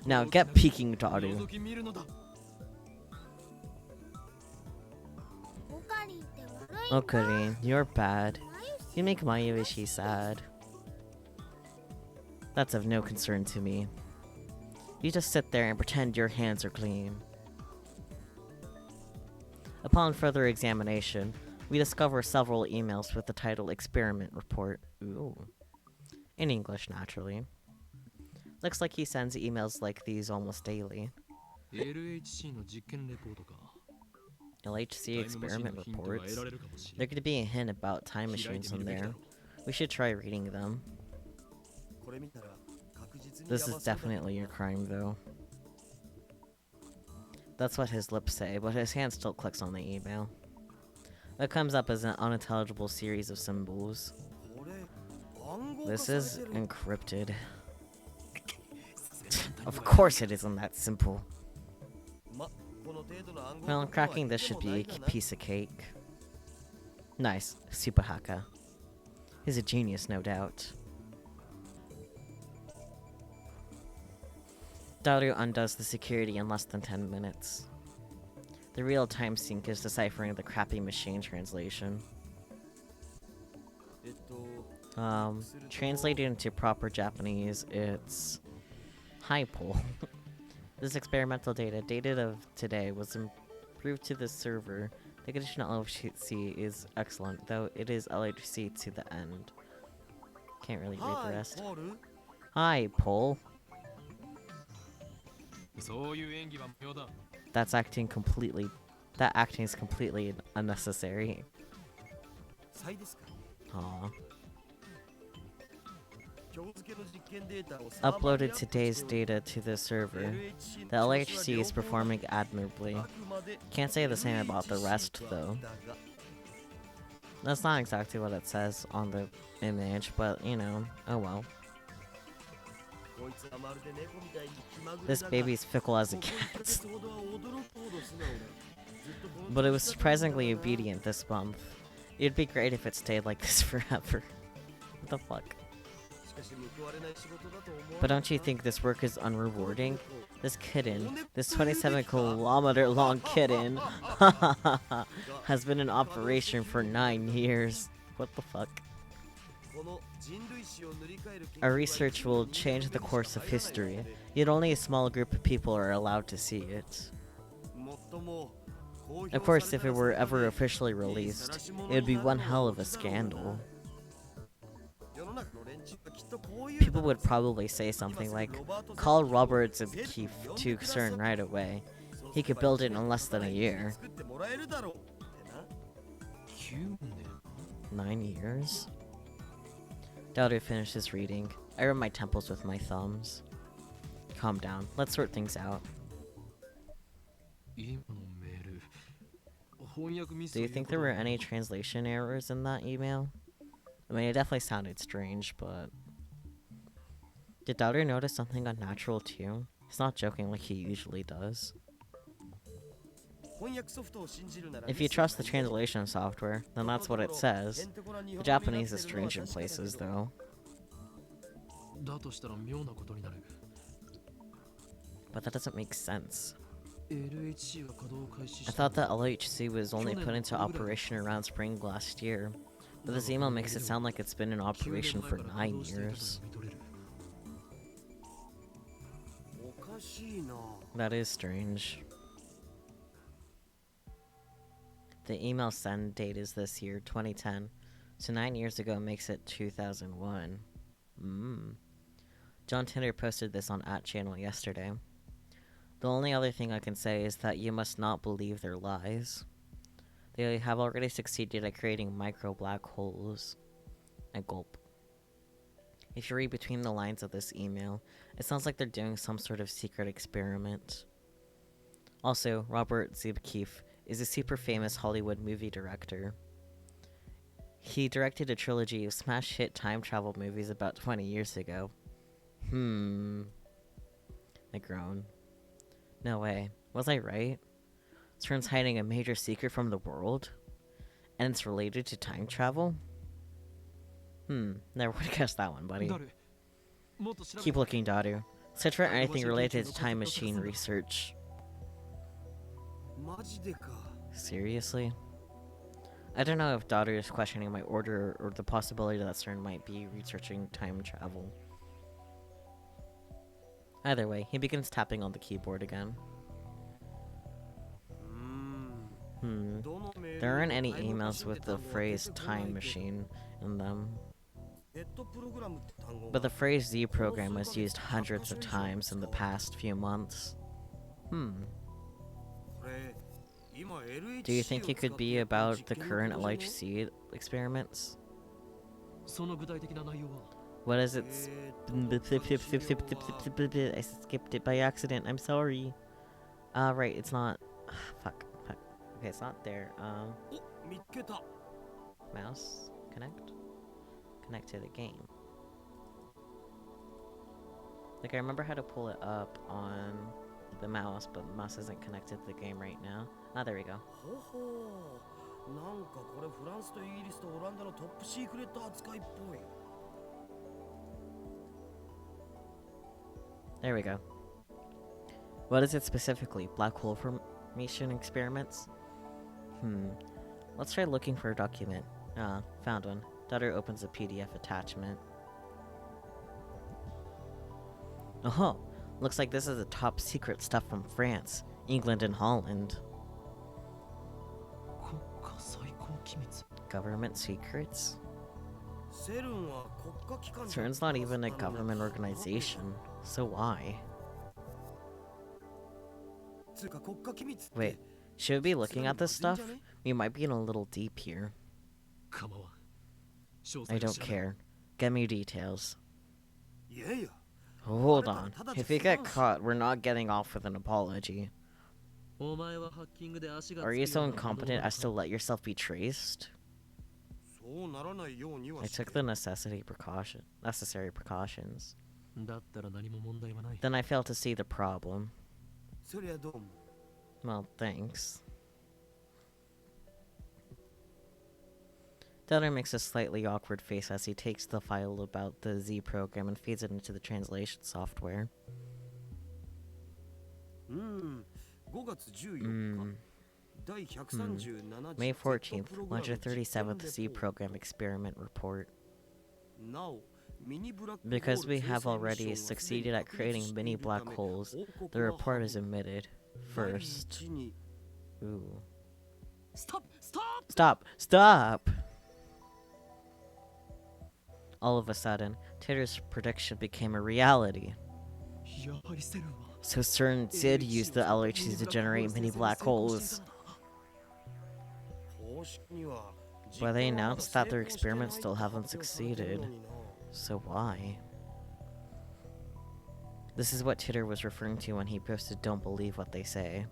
Now get peeking, Daru. Okarin, you're bad. You make Mayuishi sad. That's of no concern to me. You just sit there and pretend your hands are clean. Upon further examination, we discover several emails with the title Experiment Report. Ooh. In English, naturally. Looks like he sends emails like these almost daily. LHC experiment reports. There could be a hint about time machines in there. We should try reading them. This is definitely a crime, though. That's what his lips say, but his hand still clicks on the email. It comes up as an unintelligible series of symbols. This is encrypted. Of course it isn't that simple. Well, cracking this should be a piece of cake. Nice. Super hacker. He's a genius, no doubt. Daru undoes the security in less than 10 minutes. The real-time sync is deciphering the crappy machine translation. Translated into proper Japanese, it's... Hi, Pol. This experimental data of today was improved to the server. The condition of LHC is excellent, though it is LHC to the end. Can't really read the rest. Hi, Pol. That acting is completely unnecessary. Aww. Uploaded today's data to the server. The LHC is performing admirably. Can't say the same about the rest, though. That's not exactly what it says on the image, but, you know, oh well. This baby's fickle as a cat. But it was surprisingly obedient this month. It'd be great if it stayed like this forever. What the fuck? But don't you think this work is unrewarding? This kitten, this 27-kilometer long kitten, has been in operation for 9 years. What the fuck? Our research will change the course of history, yet only a small group of people are allowed to see it. Of course, if it were ever officially released, it would be one hell of a scandal. People would probably say something like, call Roberts and Keefe to CERN right away. He could build it in less than a year. 9 years? Daru finishes reading. I rub my temples with my thumbs. Calm down. Let's sort things out. Do you think there were any translation errors in that email? I mean, it definitely sounded strange, but... Did Daru notice something unnatural too? He's not joking like he usually does. If you trust the translation software, then that's what it says. The Japanese is strange in places, though. But that doesn't make sense. I thought that LHC was only put into operation around spring last year, but this email makes it sound like it's been in operation for 9 years. That is strange. The email send date is this year, 2010. So 9 years ago makes it 2001. John Tinder posted this on @channel yesterday. The only other thing I can say is that you must not believe their lies. They have already succeeded at creating micro black holes. I gulp. If you read between the lines of this email, it sounds like they're doing some sort of secret experiment. Also, Robert Zeebkeef is a super famous Hollywood movie director. He directed a trilogy of smash hit time travel movies about 20 years ago. I groan. No way. Was I right? CERN's hiding a major secret from the world? And it's related to time travel? Never would have guessed that one, buddy. Keep looking, Daru. Search for anything related to time machine research. Seriously? I don't know if Daru is questioning my order or the possibility that CERN might be researching time travel. Either way, he begins tapping on the keyboard again. There aren't any emails with the phrase time machine in them. But the phrase Z program was used hundreds of times in the past few months. Do you think it could be about the current LHC experiments? What is it? I skipped it by accident. I'm sorry. Right, it's not. Fuck. Okay, it's not there. Mouse connect to the game. Like, I remember how to pull it up on the mouse, but the mouse isn't connected to the game right now. Ah, there we go. ほほう。なんかこれフランスとイギリスとオランダのトップシークレット扱いっぽい。There we go. What is it specifically? Black hole formation experiments? Let's try looking for a document. Ah, found one. Daughter opens a PDF attachment. Oh, looks like this is the top secret stuff from France, England, and Holland. Government secrets? CERN's not even a government organization, so why? Wait, should we be looking at this stuff? We might be in a little deep here. I don't care. Get me details. Hold on. If we get caught, we're not getting off with an apology. Are you so incompetent as to let yourself be traced? I took the necessary precautions. Then I fail to see the problem. Well, thanks. Delta makes a slightly awkward face as he takes the file about the Z program and feeds it into the translation software. May 14th, 137th Z program experiment report. Because we have already succeeded at creating mini black holes, the report is omitted. First. Ooh. Stop! All of a sudden, Titter's prediction became a reality. So CERN did use the LHC to generate mini black holes. But they announced that their experiments still haven't succeeded. So why? This is what Titter was referring to when he posted "Don't believe what they say."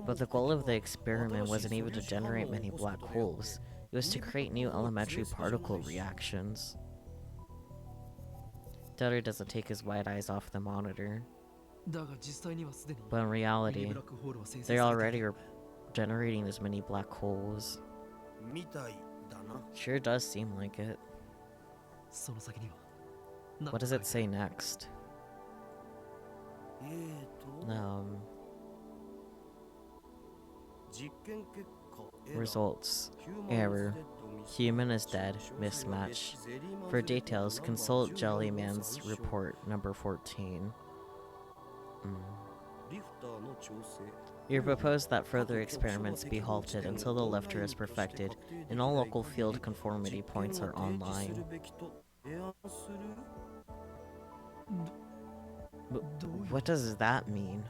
But the goal of the experiment wasn't even to generate many black holes. It was to create new elementary particle reactions. Dutter doesn't take his wide eyes off the monitor. But in reality, they already are generating as many black holes. Sure does seem like it. What does it say next? Results. Error. Human is dead. Mismatch. For details, consult Jellyman's report number 14. You propose that further experiments be halted until the lifter is perfected and all local field conformity points are online. What does that mean?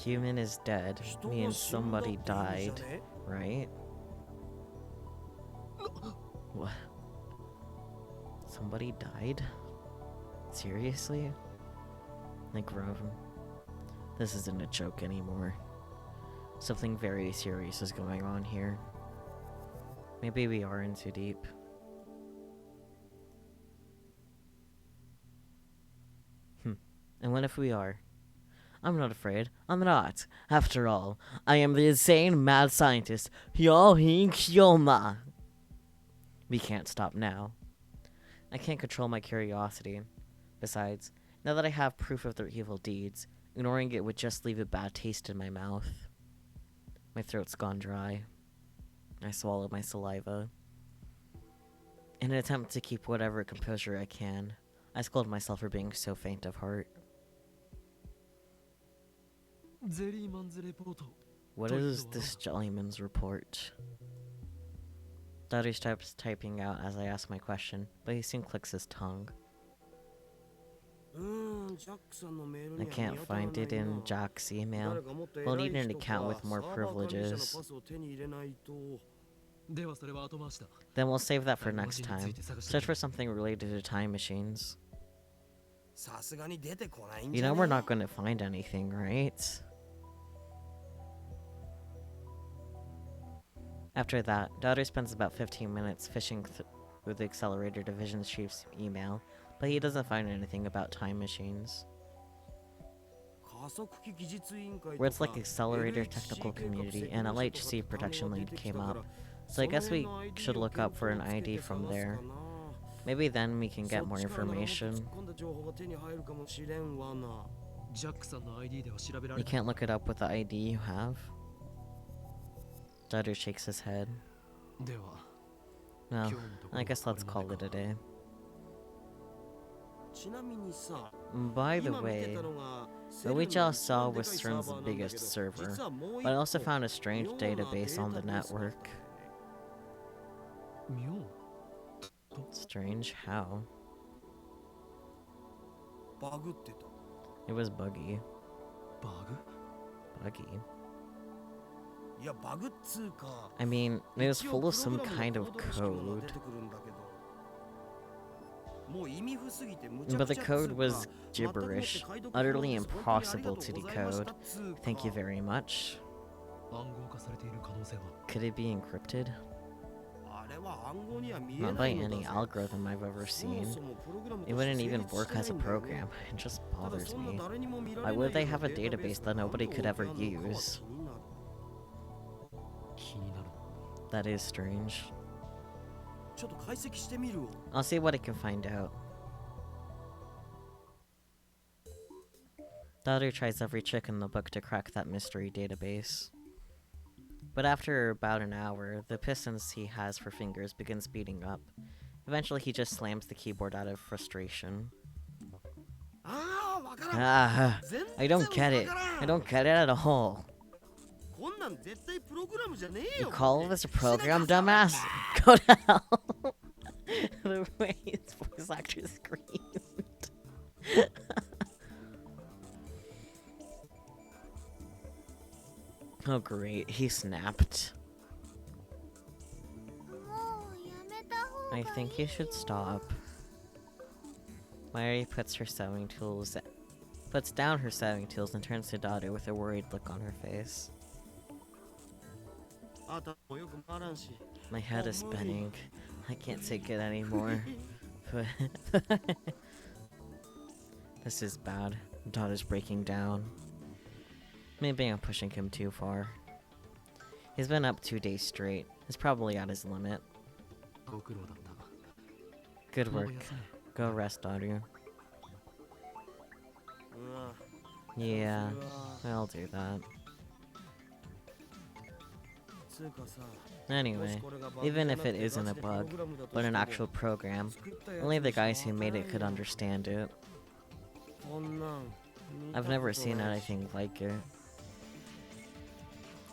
Human is dead means somebody died, right? What? Somebody died? Seriously? Like, this isn't a joke anymore. Something very serious is going on here. Maybe we are in too deep. And what if we are? I'm not afraid. I'm not. After all, I am the insane mad scientist, Hyo-Hing Hyoma. We can't stop now. I can't control my curiosity. Besides, now that I have proof of their evil deeds, ignoring it would just leave a bad taste in my mouth. My throat's gone dry. I swallow my saliva. In an attempt to keep whatever composure I can, I scold myself for being so faint of heart. What is this Jellyman's report? Daughter starts typing out as I ask my question, but he soon clicks his tongue. I can't find it in Jack's email. We'll need an account with more privileges. Then we'll save that for next time. Search for something related to time machines. You know we're not going to find anything, right? After that, Daughter spends about 15 minutes fishing with the Accelerator Division Chief's email, but he doesn't find anything about time machines. Words like Accelerator Technical Community and LHC Protection Lead came up, so I guess we should look up for an ID from there. Maybe then we can get more information. You can't look it up with the ID you have? Dudder shakes his head. Well, I guess let's call it a day. By the way, what we just saw was CERN's biggest server, but I also found a strange database on the network. Strange? How? It was buggy. Buggy? I mean, it was full of some kind of code. But the code was gibberish, utterly impossible to decode. Thank you very much. Could it be encrypted? Not by any algorithm I've ever seen. It wouldn't even work as a program. It just bothers me. Why would they have a database that nobody could ever use? That is strange. I'll see what I can find out. Daughter tries every trick in the book to crack that mystery database. But after about an hour, the pistons he has for fingers begin speeding up. Eventually he just slams the keyboard out of frustration. I don't get it. I don't get it at all. You call this a program, dumbass? Go to hell. The way his voice actor screamed. Oh great, he snapped. I think you should stop. Mary puts down her sewing tools and turns to Daughter with a worried look on her face. My head is spinning. I can't take it anymore. This is bad. Daughter's breaking down. Maybe I'm pushing him too far. He's been up 2 days straight. He's probably at his limit. Good work. Go rest, Daughter. Yeah, I'll do that. Anyway, even if it isn't a bug, but an actual program, only the guys who made it could understand it. I've never seen anything like it.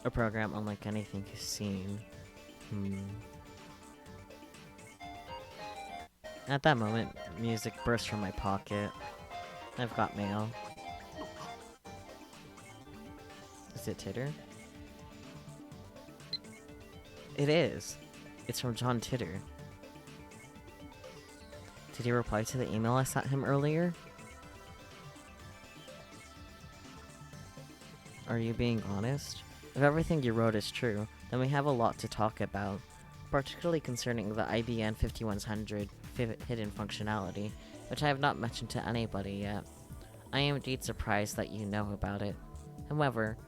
A program unlike anything he's seen. At that moment, music burst from my pocket. I've got mail. Is it Titter? It is. It's from John Titter. Did he reply to the email I sent him earlier? Are you being honest? If everything you wrote is true, then we have a lot to talk about, particularly concerning the IBN 5100 hidden functionality, which I have not mentioned to anybody yet. I am indeed surprised that you know about it. However,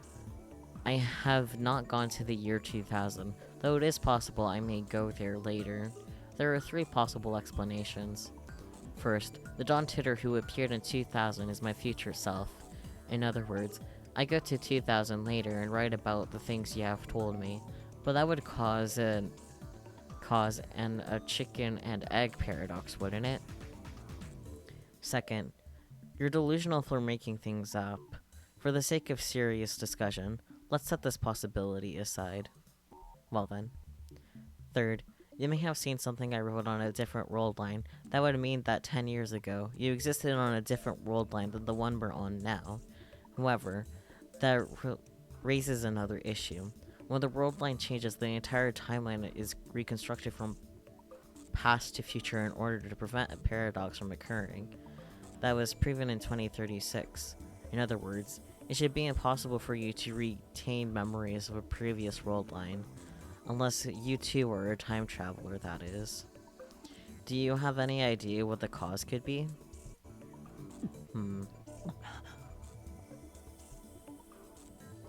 I have not gone to the year 2000, though it is possible I may go there later. There are 3 possible explanations. First, the John Titter who appeared in 2000 is my future self. In other words, I go to 2000 later and write about the things you have told me, but that would cause a chicken and egg paradox, wouldn't it? Second, you're delusional for making things up. For the sake of serious discussion, let's set this possibility aside. Well then. Third, you may have seen something I wrote on a different world line. That would mean that 10 years ago, you existed on a different world line than the one we're on now. However, that raises another issue. When the world line changes, the entire timeline is reconstructed from past to future in order to prevent a paradox from occurring. That was proven in 2036. In other words, it should be impossible for you to retain memories of a previous world line, unless you too are a time traveler, that is. Do you have any idea what the cause could be?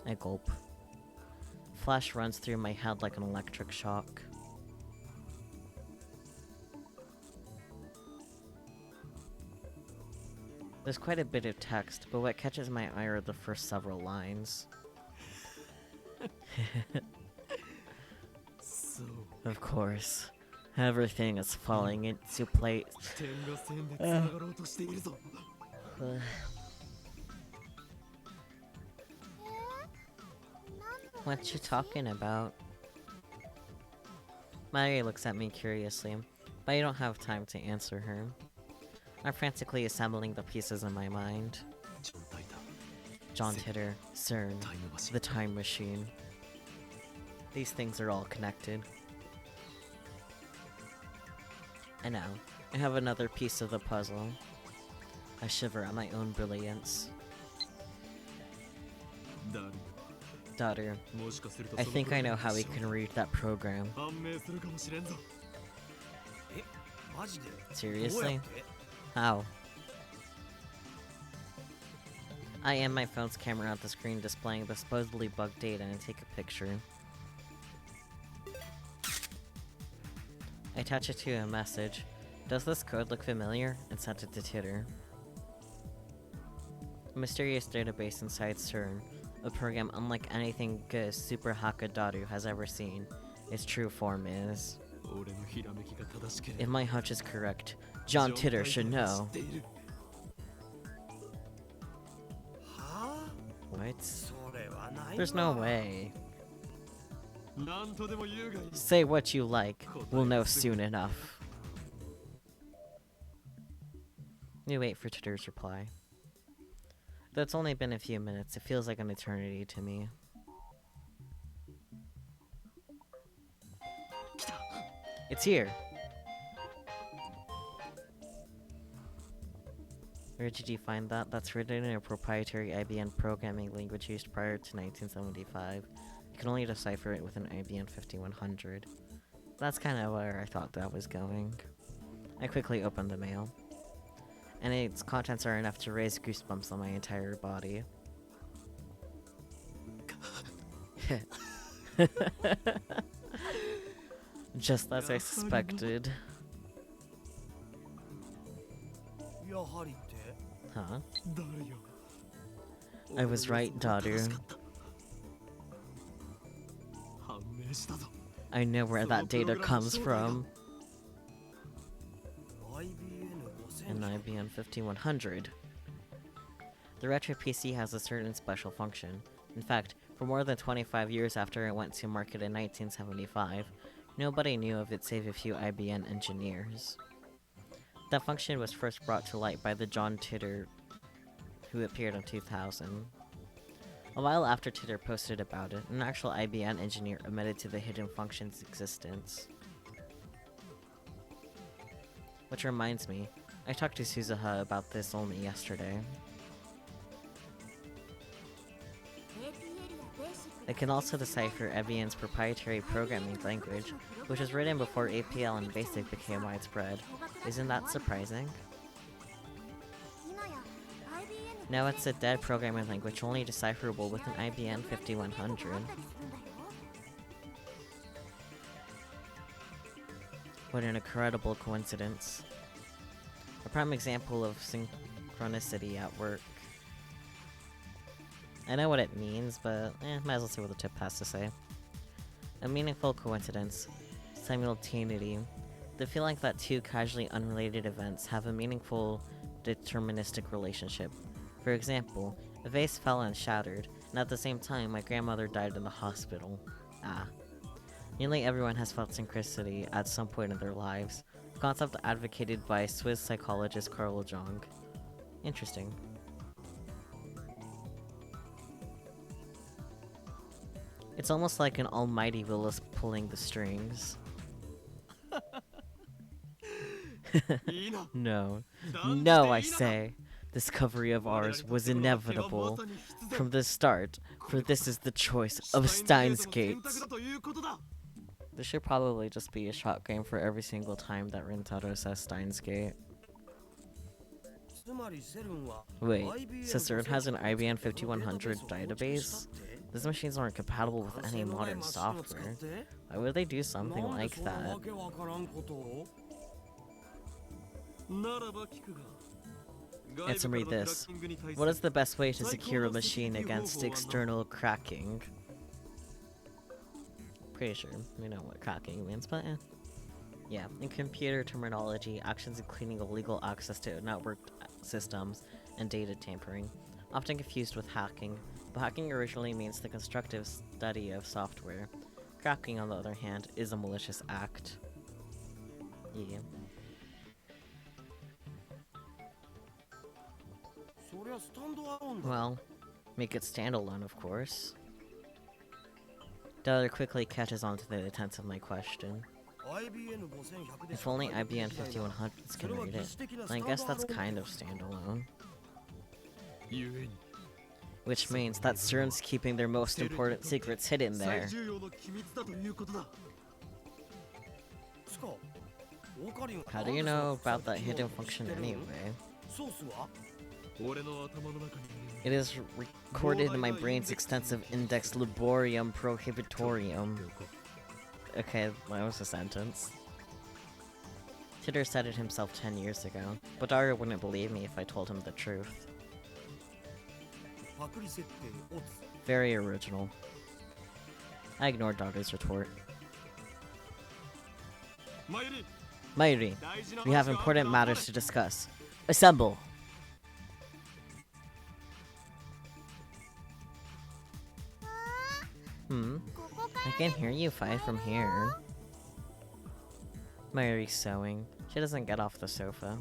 I gulp. Flash runs through my head like an electric shock. There's quite a bit of text, but what catches my eye are the first several lines. Of course. Everything is falling into place. What you talking about? Mary looks at me curiously, but I don't have time to answer her. I'm frantically assembling the pieces in my mind. John Titor, CERN, the time machine. These things are all connected. And now, I have another piece of the puzzle. I shiver at my own brilliance. Daughter, I think I know how we can read that program. Seriously? How? I aim my phone's camera at the screen displaying the supposedly bugged data and take a picture. I attach it to a message. Does this code look familiar? And sent it to Titor. A mysterious database inside CERN, a program unlike anything good Super Hakadaru has ever seen. Its true form is... If my hunch is correct, John Titor should know. What? There's no way. Say what you like, we'll know soon enough. We wait for Titor's reply. Though it's only been a few minutes, it feels like an eternity to me. It's here! Where did you find that? That's written in a proprietary IBM programming language used prior to 1975. You can only decipher it with an IBM 5100. That's kind of where I thought that was going. I quickly opened the mail. And its contents are enough to raise goosebumps on my entire body. Just as I suspected. Huh? I was right, daughter. I know where that data comes from. An IBM 5100. The retro PC has a certain special function. In fact, for more than 25 years after it went to market in 1975, nobody knew of it save a few IBM engineers. That function was first brought to light by the John Titor, who appeared in 2000. A while after Titor posted about it, an actual IBM engineer admitted to the hidden function's existence. Which reminds me, I talked to Suzuha about this only yesterday. It can also decipher IBM's proprietary programming language, which was written before APL and BASIC became widespread. Isn't that surprising? Now it's a dead programming language only decipherable with an IBM 5100. What an incredible coincidence. A prime example of synchronicity at work. I know what it means, but might as well see what the tip has to say. A meaningful coincidence. Simultaneity. The feeling that two casually unrelated events have a meaningful, deterministic relationship. For example, a vase fell and shattered, and at the same time my grandmother died in the hospital. Nearly everyone has felt synchronicity at some point in their lives, a concept advocated by Swiss psychologist Carl Jung. Interesting. It's almost like an almighty will is pulling the strings. No. No, I say. Discovery of ours was inevitable from the start, for this is the choice of Steins Gate. There should probably just be a shot game for every single time that Rintaro says Steins Gate. Wait, so CERN has an IBM 5100 database? These machines aren't compatible with any modern software. Why would they do something like that? Answer me this. What is the best way to secure a machine against external cracking? Pretty sure we know what cracking means, but yeah, in computer terminology, actions including illegal access to networked systems and data tampering, often confused with hacking, but hacking originally means the constructive study of software. Cracking, on the other hand, is a malicious act. Yeah. Well, make it standalone, of course. Della quickly catches on to the intent of my question. If only IBM 5100s can read it, then I guess that's kind of standalone. Which means that CERN's keeping their most important secrets hidden there. How do you know about that hidden function anyway? It is recorded in my brain's extensive index laborium prohibitorium. Okay, that was a sentence. Titter said it himself 10 years ago, but Dario wouldn't believe me if I told him the truth. Very original. I ignored Dario's retort. Mayuri, we have important matters to discuss. Assemble! I can hear you fight from here. Mayuri's sewing. She doesn't get off the sofa.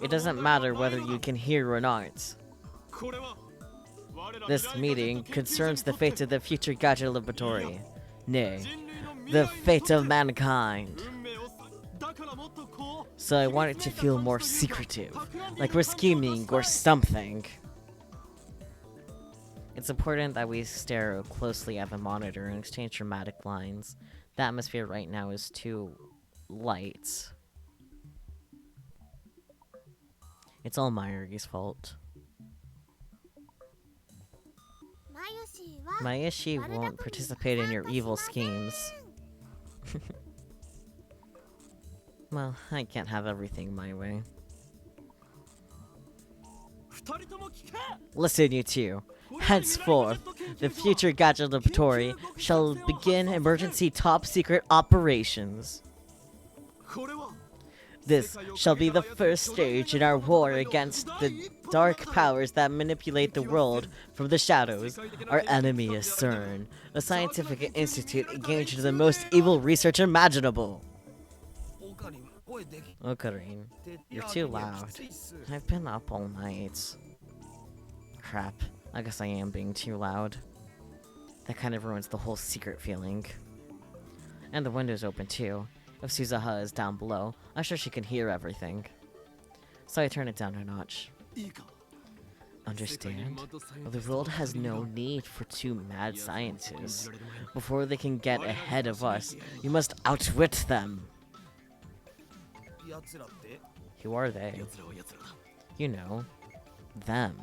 It doesn't matter whether you can hear or not. This meeting concerns the fate of the future gadget laboratory. Nay, the fate of mankind. So I want it to feel more secretive, like we're scheming or something. It's important that we stare closely at the monitor and exchange dramatic lines. The atmosphere right now is too light. It's all Mayuri's fault. Mayushi won't participate in your evil schemes. Well, I can't have everything my way. Listen, you two. Henceforth, the future gadget laboratory shall begin emergency top-secret operations. This shall be the first stage in our war against the dark powers that manipulate the world from the shadows. Our enemy is CERN, a scientific institute engaged in the most evil research imaginable. Ocarine, you're too loud. I've been up all night. Crap, I guess I am being too loud. That kind of ruins the whole secret feeling. And the window's open too. If Suzuha is down below, I'm sure she can hear everything. So I turn it down a notch. Understand? The world has no need for two mad scientists. Before they can get ahead of us, you must outwit them. Who are they? You know, them.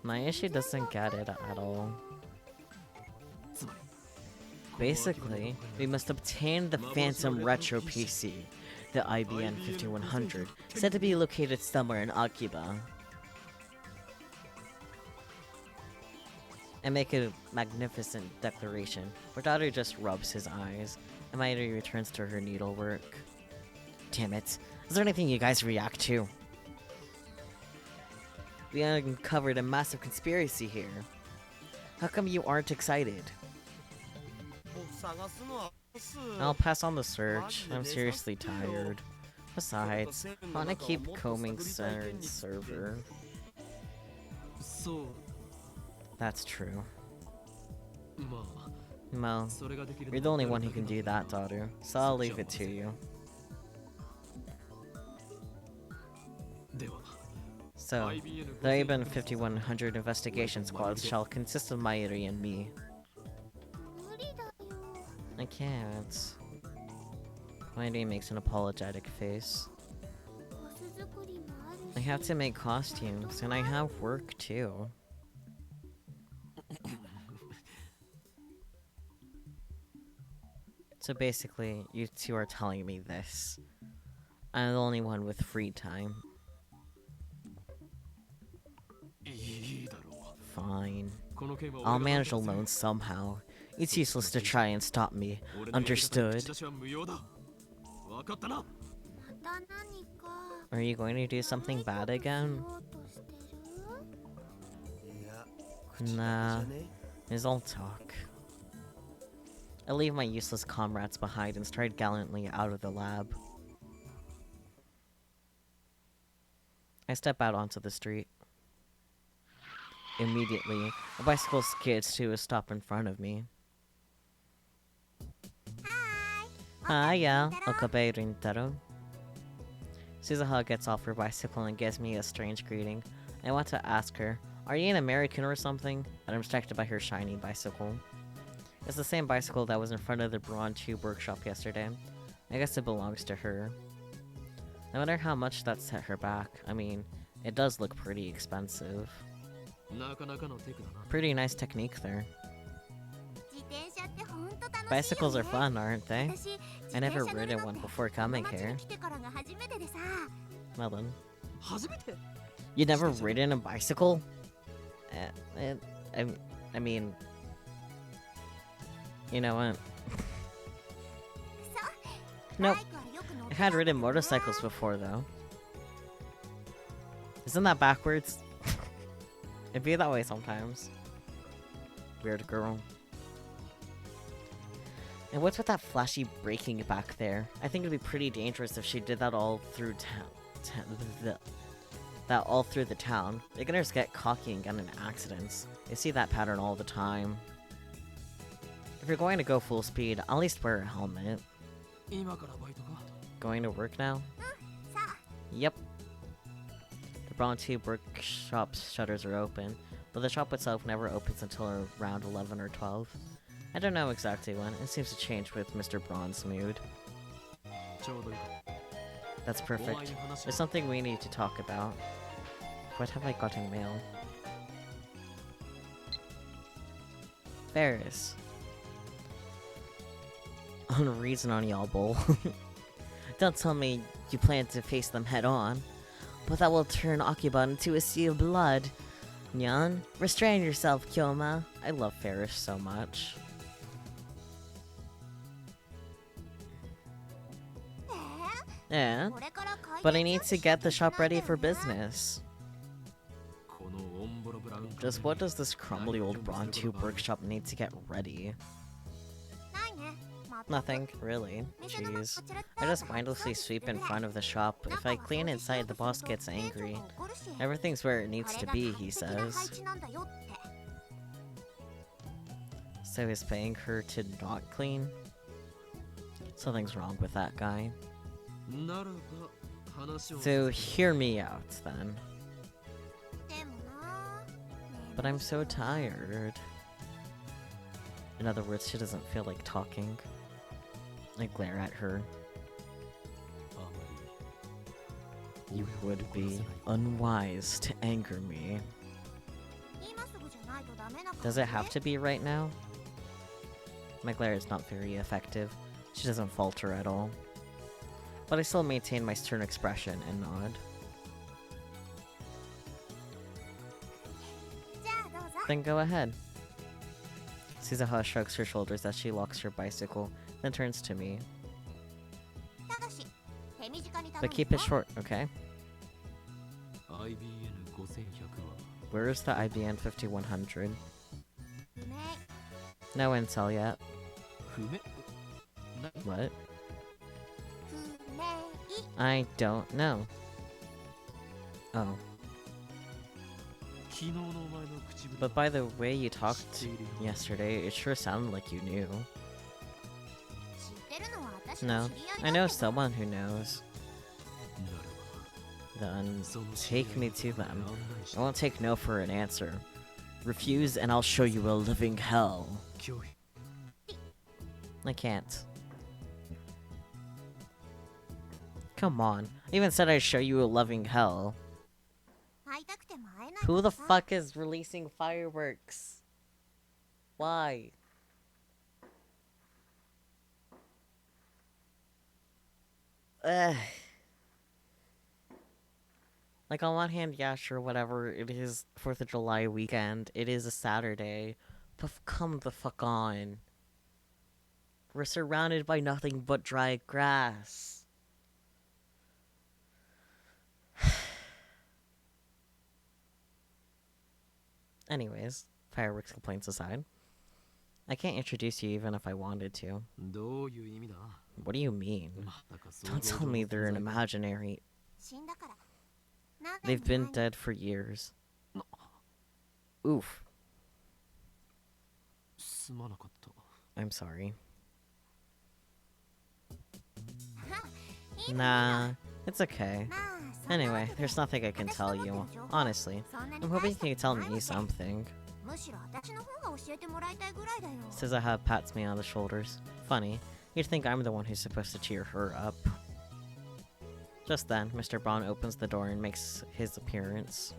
Mayushi doesn't get it at all. Basically, we must obtain the Phantom Retro PC, the IBM 5100, said to be located somewhere in Akiba. And make a magnificent declaration, where Daughter just rubs his eyes, and Mayuri returns to her needlework. Damn it, is there anything you guys react to? We uncovered a massive conspiracy here. How come you aren't excited? I'll pass on the search. I'm seriously tired. Besides, I want to keep combing CERN's server. That's true. Well, you're the only one who can do that, Daru, so I'll leave it to you. So, the IBAN 5100 investigation squads shall consist of Mayuri and me. I can't. Mayuri makes an apologetic face. I have to make costumes, and I have work too. So basically, you two are telling me this. I'm the only one with free time. Fine. I'll manage alone somehow. It's useless to try and stop me. Understood? Are you going to do something bad again? Nah, it's all talk. I leave my useless comrades behind and stride gallantly out of the lab. I step out onto the street. Immediately, a bicycle skids to a stop in front of me. Hiya, Okabe Rintaro. Suzuha gets off her bicycle and gives me a strange greeting. I want to ask her, are you an American or something? And I'm distracted by her shiny bicycle. It's the same bicycle that was in front of the Brawn Tube workshop yesterday. I guess it belongs to her. I wonder how much that set her back. I mean, it does look pretty expensive. Pretty nice technique there. Bicycles are fun, aren't they? I never ridden one before coming here. Well then. You never ridden a bicycle? I mean... You know what? Nope. I had ridden motorcycles before, though. Isn't that backwards? It'd be that way sometimes. Weird girl. And what's with that flashy braking back there? I think it'd be pretty dangerous if she did that all through all through the town. Beginners get cocky and get in accidents. You see that pattern all the time. If you're going to go full speed, at least wear a helmet. Going to work now? Yep. The Brawn Tube workshop's shutters are open, but the shop itself never opens until around 11 or 12. I don't know exactly when. It seems to change with Mr. Braun's mood. That's perfect. There's something we need to talk about. What have I got in mail? Ferris. Unreason on y'all, bull. Don't tell me you plan to face them head on, but that will turn Akiba into a sea of blood. Nyan, restrain yourself, Kyoma. I love Ferris so much. Yeah, but I need to get the shop ready for business. Just what does this crumbly old Brawn Tube workshop need to get ready? Nothing, really. Jeez. I just mindlessly sweep in front of the shop. If I clean inside, the boss gets angry. Everything's where it needs to be, he says. So he's paying her to not clean? Something's wrong with that guy. So hear me out, then. But I'm so tired. In other words, she doesn't feel like talking. I glare at her. You would be unwise to anger me. Does it have to be right now? My glare is not very effective. She doesn't falter at all. But I still maintain my stern expression and nod. Then go ahead. Suzuha shrugs her shoulders as she locks her bicycle, then turns to me. But keep it short, okay? Where is the IBN 5100? No intel yet. What? I don't know. Oh. But by the way you talked yesterday, it sure sounded like you knew. No, I know someone who knows. Then take me to them. I won't take no for an answer. Refuse and I'll show you a living hell. I can't. Come on. I even said I'd show you a loving hell. Who the fuck is releasing fireworks? Why? Ugh. Like, on one hand, yeah, sure, whatever. It is 4th of July weekend. It is a Saturday. But come the fuck on. We're surrounded by nothing but dry grass. Anyways, fireworks complaints aside. I can't introduce you even if I wanted to. What do you mean? Don't tell me they're an imaginary... They've been dead for years. Oof. I'm sorry. Nah, it's okay. Anyway, there's nothing I can tell you. Honestly, I'm hoping you can tell me something. Suzaha pats me on the shoulders. Funny, you'd think I'm the one who's supposed to cheer her up. Just then, Mr. Braun opens the door and makes his appearance.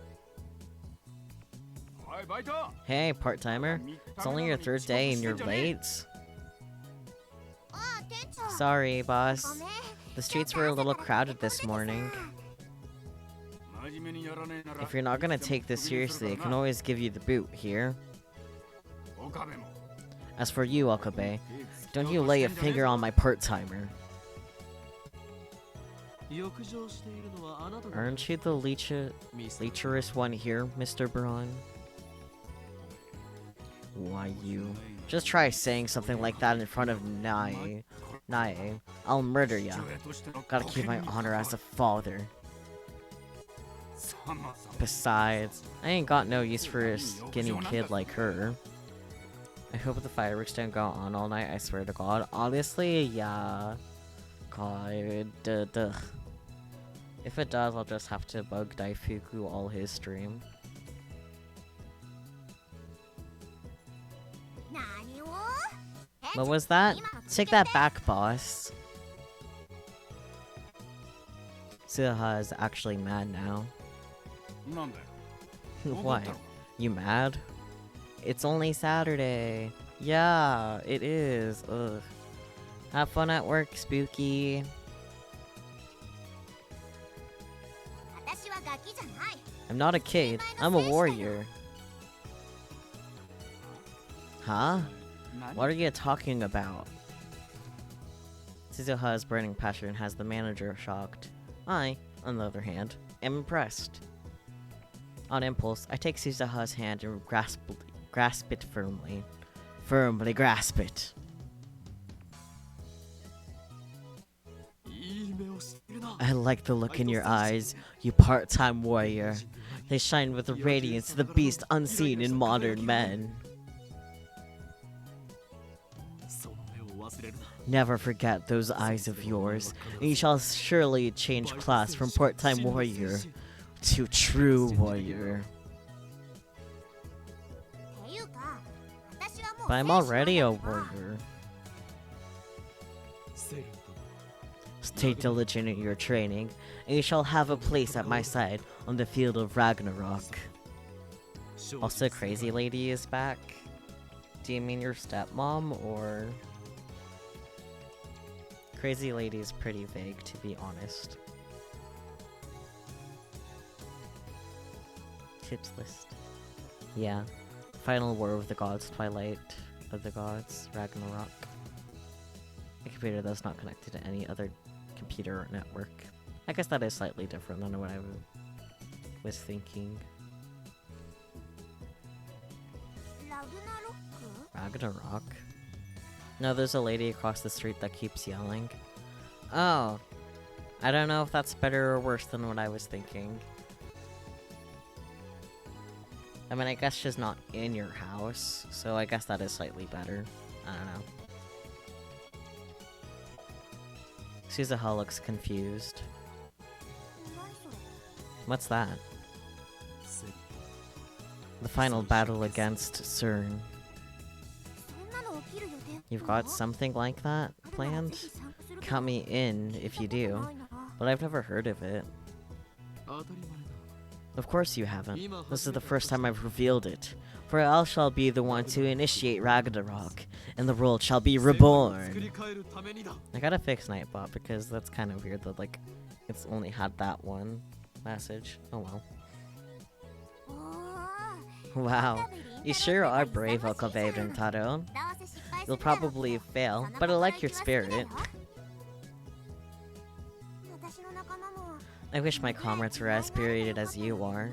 Hey, part-timer. It's only your 3rd day and you're late? Sorry, boss. The streets were a little crowded this morning. If you're not gonna take this seriously, I can always give you the boot here. As for you, Okabe, don't you lay a finger on my part-timer. Aren't you the lecherous one here, Mr. Braun? Why, you... Just try saying something like that in front of Nae. I'll murder ya. Gotta keep my honor as a father. Besides, I ain't got no use for a skinny kid like her. I hope the fireworks don't go on all night, I swear to God. Honestly, yeah. God, duh. If it does, I'll just have to bug Daifuku all his stream. What was that? Take that back, boss. Suha is actually mad now. Why? You mad? It's only Saturday. Yeah, it is. Ugh. Have fun at work, Spooky. I'm not a kid. I'm a warrior. Huh? What are you talking about? Suzuha's burning passion has the manager shocked. I, on the other hand, am impressed. On impulse, I take Suzuha's hand and grasp it firmly. Firmly grasp it. I like the look in your eyes, you part-time warrior. They shine with a radiance the beast unseen in modern men. Never forget those eyes of yours, and you shall surely change class from part-time warrior to true warrior. But I'm already a warrior. Stay diligent in your training, and you shall have a place at my side on the field of Ragnarok. Also, Crazy Lady is back. Do you mean your stepmom, or... Crazy Lady is pretty vague, to be honest. Tips list. Yeah. Final War of the Gods, Twilight of the Gods, Ragnarok. A computer that's not connected to any other computer or network. I guess that is slightly different than what I was thinking. Ragnarok? No, there's a lady across the street that keeps yelling. Oh. I don't know if that's better or worse than what I was thinking. I mean, I guess she's not in your house, so I guess that is slightly better. I don't know. Suzuha looks confused. What's that? The final battle against CERN. You've got something like that planned? Count me in if you do, but I've never heard of it. Of course you haven't. This is the first time I've revealed it. For I shall be the one to initiate Ragnarok, and the world shall be reborn. I gotta fix Nightbot because that's kind of weird that, like, it's only had that one message. Oh well. Wow, you sure are brave, Okabe Rintaro. You'll probably fail, but I like your spirit. I wish my comrades were as spirited as you are.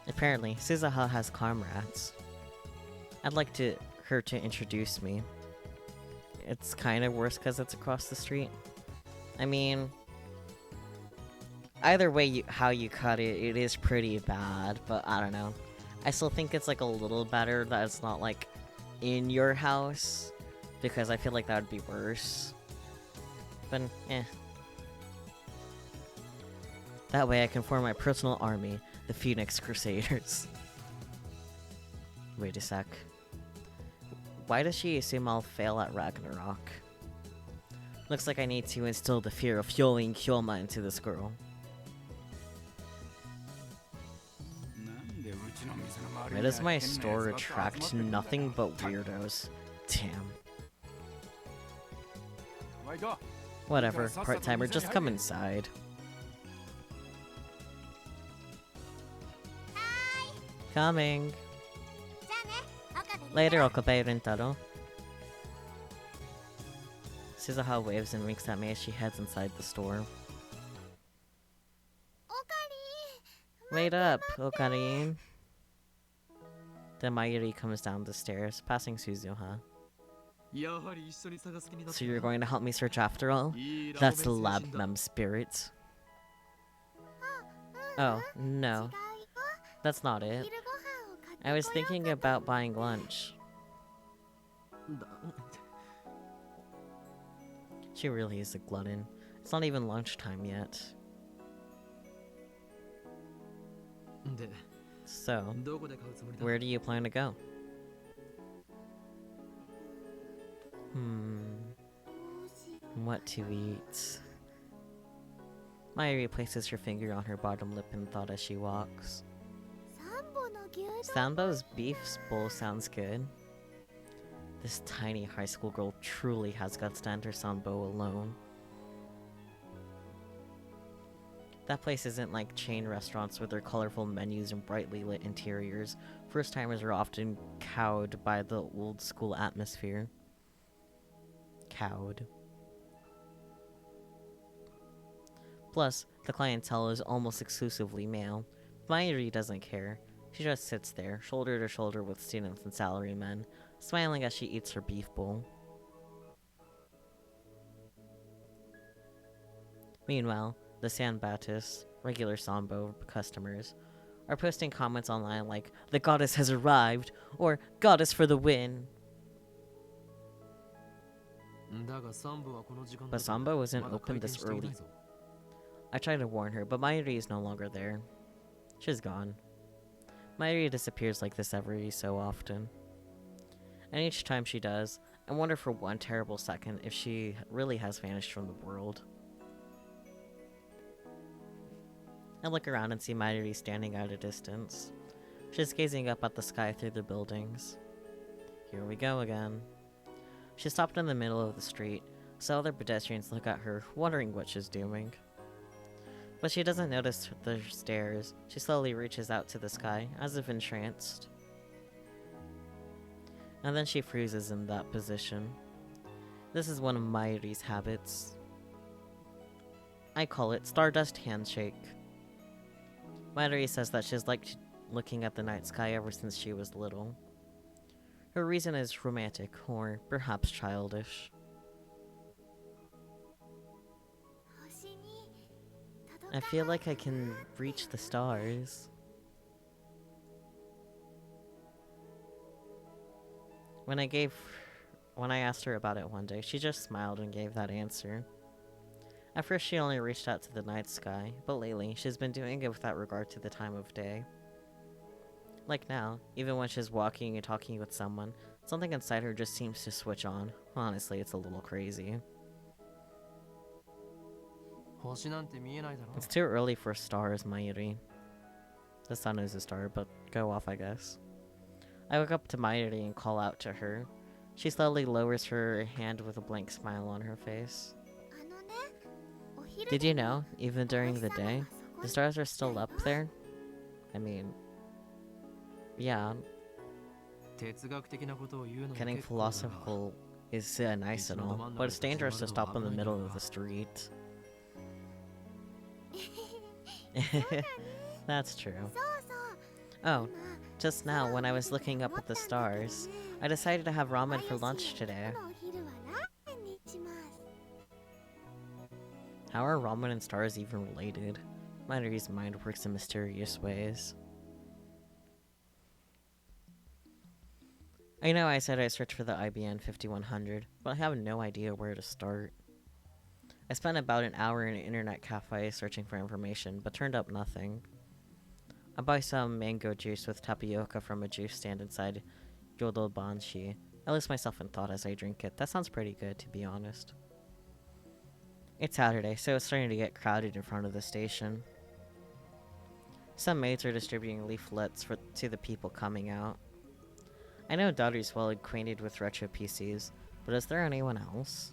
Apparently, Suzuha has comrades. I'd like her to introduce me. It's kind of worse because it's across the street. I mean, either way how you cut it, it is pretty bad, but I don't know. I still think it's like a little better that it's not like in your house, because I feel like that would be worse. But, eh. That way I can form my personal army, the Phoenix Crusaders. Wait a sec. Why does she assume I'll fail at Ragnarok? Looks like I need to instill the fear of Hyoin Hyoma into this girl. Why does my store attract nothing but weirdos? Damn. Whatever, part-timer, just come inside. Coming. Later, Okabe Rintaro. Suzuha waves and winks at me as she heads inside the store. Wait up, Okarin. Then Mayuri comes down the stairs, passing Suzuha. So you're going to help me search after all? That's the lab mem spirit. Oh, no. That's not it. I was thinking about buying lunch. She really is a glutton. It's not even lunchtime yet. So, where do you plan to go? What to eat? Mayuri places her finger on her bottom lip in thought as she walks. Sambo's beef bowl sounds good. This tiny high school girl truly has guts to enter Sambo alone. That place isn't like chain restaurants with their colorful menus and brightly lit interiors. First-timers are often cowed by the old-school atmosphere. Cowed. Plus, the clientele is almost exclusively male. Mayuri doesn't care. She just sits there, shoulder to shoulder with students and salarymen, smiling as she eats her beef bowl. Meanwhile, the San Baptist, regular Sambo customers, are posting comments online like, "The goddess has arrived," or "Goddess for the win." But Sambo isn't open this early. I try to warn her, but Mayuri is no longer there. She's gone. Mayuri disappears like this every so often. And each time she does, I wonder for one terrible second if she really has vanished from the world. I look around and see Mayuri standing at a distance. She's gazing up at the sky through the buildings. Here we go again. She stopped in the middle of the street, so other pedestrians look at her, wondering what she's doing. But she doesn't notice the stairs. She slowly reaches out to the sky, as if entranced. And then she freezes in that position. This is one of Mayuri's habits. I call it Stardust Handshake. Mayuri says that she's liked looking at the night sky ever since she was little. Her reason is romantic, or perhaps childish. I feel like I can reach the stars. When I asked her about it one day, she just smiled and gave that answer. At first she only reached out to the night sky, but lately she's been doing it without regard to the time of day. Like now, even when she's walking and talking with someone, something inside her just seems to switch on. Honestly, it's a little crazy. It's too early for stars, Mayuri. The sun is a star, but go off, I guess. I look up to Mayuri and call out to her. She slowly lowers her hand with a blank smile on her face. Did you know, even during the day, the stars are still up there? I mean, yeah. Getting philosophical is nice and all, but it's dangerous to stop in the middle of the street. That's true. Oh, just now when I was looking up at the stars, I decided to have ramen for lunch today. How are ramen and stars even related? Mayuri's mind works in mysterious ways. I know I said I searched for the IBN 5100, but I have no idea where to start. I spent about an hour in an internet cafe searching for information, but turned up nothing. I buy some mango juice with tapioca from a juice stand inside Yodobanshi. I lose myself in thought as I drink it. That sounds pretty good, to be honest. It's Saturday, so it's starting to get crowded in front of the station. Some maids are distributing leaflets to the people coming out. I know Daru's well acquainted with retro PCs, but is there anyone else?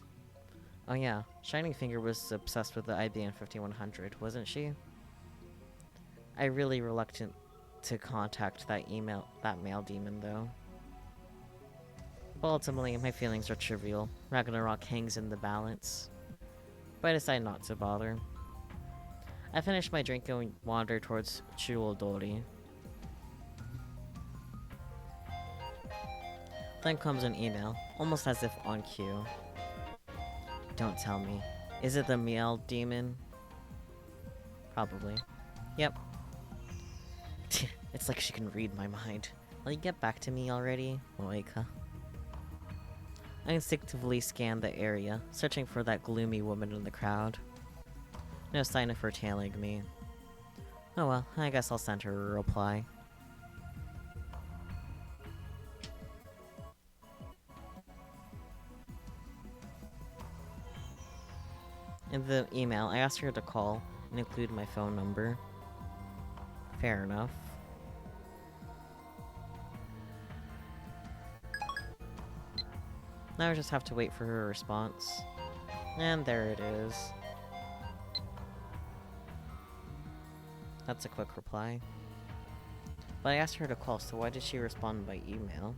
Oh yeah, Shining Finger was obsessed with the IBM 5100, wasn't she? I'm really reluctant to contact that male demon though. But ultimately, my feelings are trivial. Ragnarok hangs in the balance. But I decide not to bother. I finish my drink and wander towards Chuodori. Then comes an email, almost as if on cue. Don't tell me. Is it the male demon? Probably. Yep. It's like she can read my mind. Will you get back to me already, Moeka? I instinctively scan the area, searching for that gloomy woman in the crowd. No sign of her tailing me. Oh well, I guess I'll send her a reply. In the email, I asked her to call and include my phone number. Fair enough. Now I just have to wait for her response. And there it is. That's a quick reply. But I asked her to call, so why did she respond by email?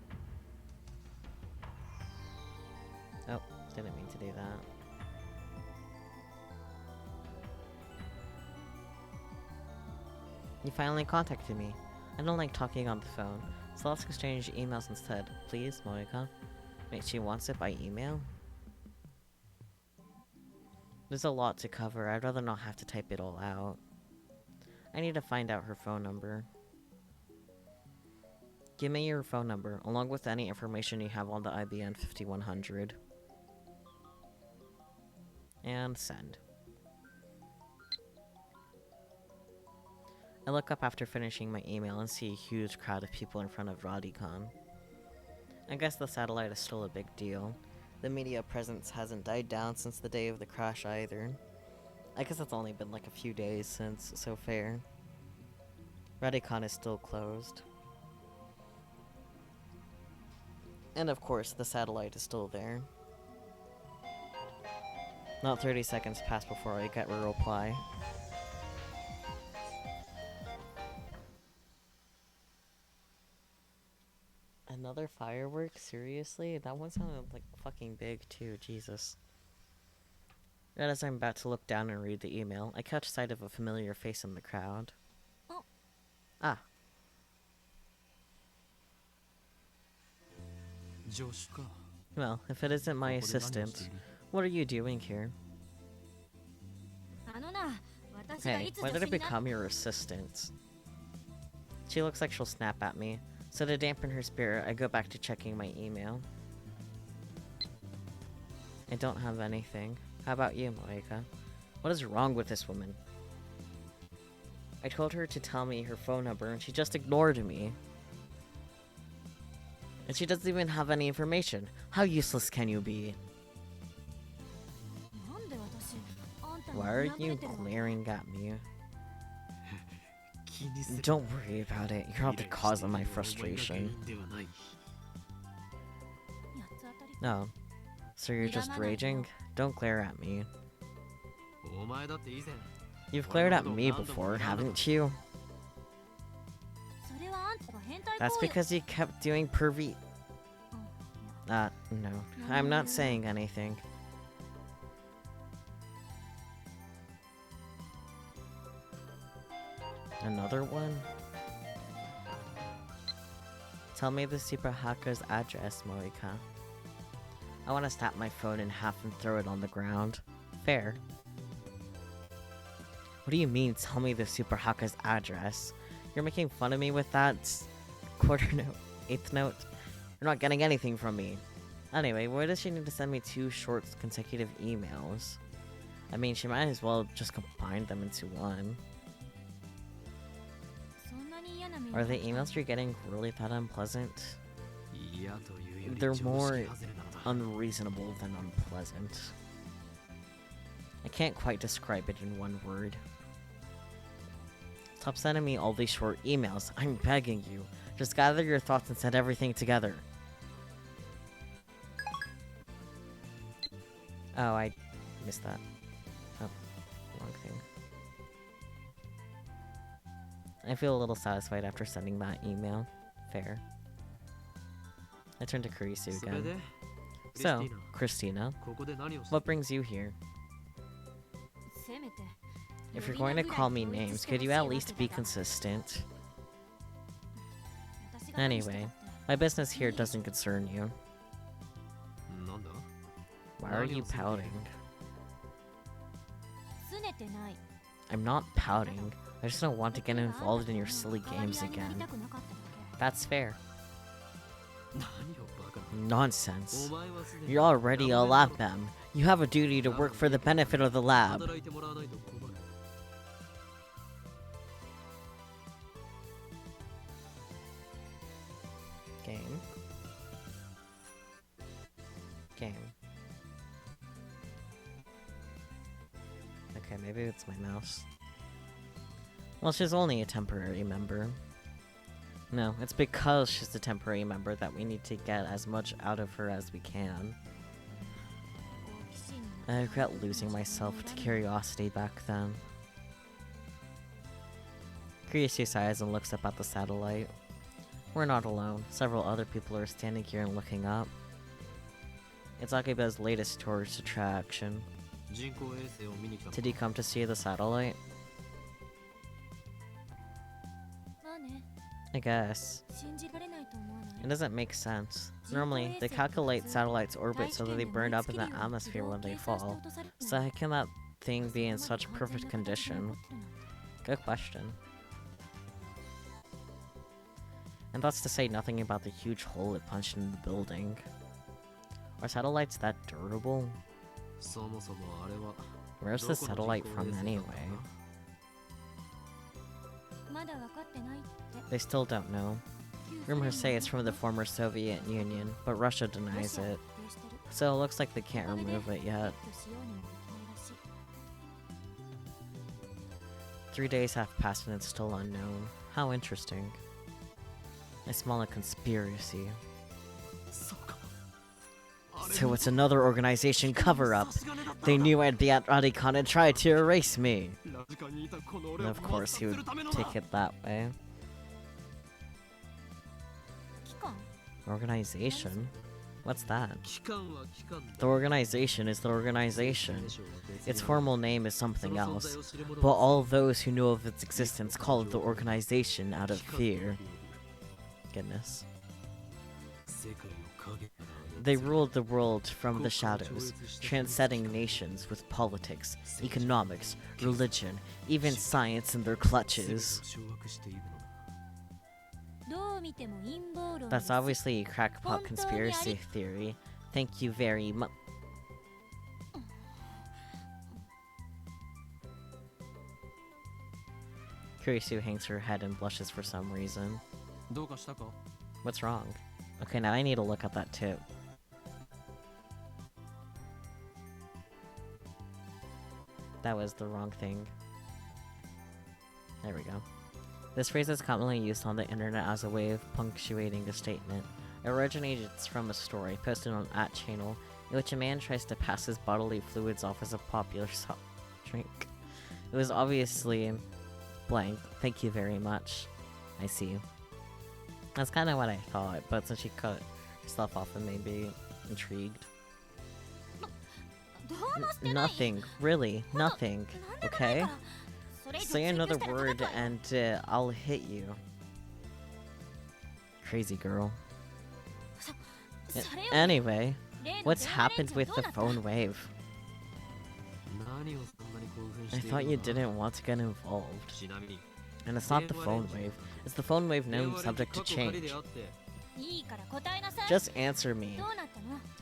Oh, didn't mean to do that. You finally contacted me. I don't like talking on the phone, so let's exchange emails instead. Please, Moeka. Wait, she wants it by email? There's a lot to cover. I'd rather not have to type it all out. I need to find out her phone number. Give me your phone number, along with any information you have on the IBN 5100. And send. I look up after finishing my email and see a huge crowd of people in front of Radicon. I guess the satellite is still a big deal. The media presence hasn't died down since the day of the crash either. I guess it's only been like a few days since, so fair. Radicon is still closed. And of course, the satellite is still there. Not 30 seconds pass before I get a reply. Another firework? Seriously? That one sounded like fucking big too, Jesus. Right as I'm about to look down and read the email, I catch sight of a familiar face in the crowd. Oh. Ah. Well, if it isn't my assistant, what are you doing here? Hey, why did I become your assistant? She looks like she'll snap at me, so to dampen her spirit, I go back to checking my email. I don't have anything. How about you, Moeka? What is wrong with this woman? I told her to tell me her phone number and she just ignored me. And she doesn't even have any information. How useless can you be? Why are you glaring at me? Don't worry about it. You're not the cause of my frustration. No. So you're just raging? Don't glare at me. You've glared at me before, haven't you? That's because you kept doing pervy... no. I'm not saying anything. Another one? Tell me the super hacker's address, Moika. I want to snap my phone in half and throw it on the ground. Fair. What do you mean, tell me the super hacker's address? You're making fun of me with that quarter note, eighth note? You're not getting anything from me. Anyway, why does she need to send me 2 short consecutive emails? I mean, she might as well just combine them into one. Are the emails you're getting really that unpleasant? They're more unreasonable than unpleasant. I can't quite describe it in one word. Stop sending me all these short emails. I'm begging you. Just gather your thoughts and set everything together. Oh, I missed that. Oh, wrong thing. I feel a little satisfied after sending that email. Fair. I turn to Kurisu again. So, Christina, what brings you here? If you're going to call me names, could you at least be consistent? Anyway, my business here doesn't concern you. Why are you pouting? I'm not pouting. I just don't want to get involved in your silly games again. That's fair. Nonsense. You're already a lab mem. You have a duty to work for the benefit of the lab. Game. Okay, maybe it's my mouse. Well, she's only a temporary member. No, it's because she's a temporary member that we need to get as much out of her as we can. I regret losing myself to curiosity back then. Kurisu sighs and looks up at the satellite. We're not alone. Several other people are standing here and looking up. It's Akiba's latest tourist attraction. Did he come to see the satellite? I guess. It doesn't make sense. Normally, they calculate satellites' orbit so that they burn up in the atmosphere when they fall. So how can that thing be in such perfect condition? Good question. And that's to say nothing about the huge hole it punched in the building. Are satellites that durable? Where's the satellite from anyway? They still don't know. Rumors say it's from the former Soviet Union, but Russia denies it. So it looks like they can't remove it yet. 3 days have passed and it's still unknown. How interesting. I smell a conspiracy. So it's another organization cover-up. They knew I'd be at Radicon and tried to erase me. And of course he would take it that way. Organization? What's that? The organization is the organization. Its formal name is something else, but all those who know of its existence call it the organization out of fear. Goodness. They ruled the world from the shadows, transcending nations with politics, economics, religion, even science in their clutches. That's obviously a crackpot conspiracy theory. Thank you very much. Kurisu hangs her head and blushes for some reason. どうかしたか? What's wrong? Okay, now I need to look at that tip. That was the wrong thing. There we go. This phrase is commonly used on the internet as a way of punctuating a statement. It originates from a story posted on @channel in which a man tries to pass his bodily fluids off as a popular soft drink. It was obviously blank. Thank you very much. I see. That's kind of what I thought, but since she cut herself off, it made me intrigued. Nothing. Really. Nothing. Okay? Say another word and I'll hit you. Crazy girl. Anyway, what's happened with the phone wave? I thought you didn't want to get involved. And it's not the phone wave. It's the phone wave known subject to change. Just answer me.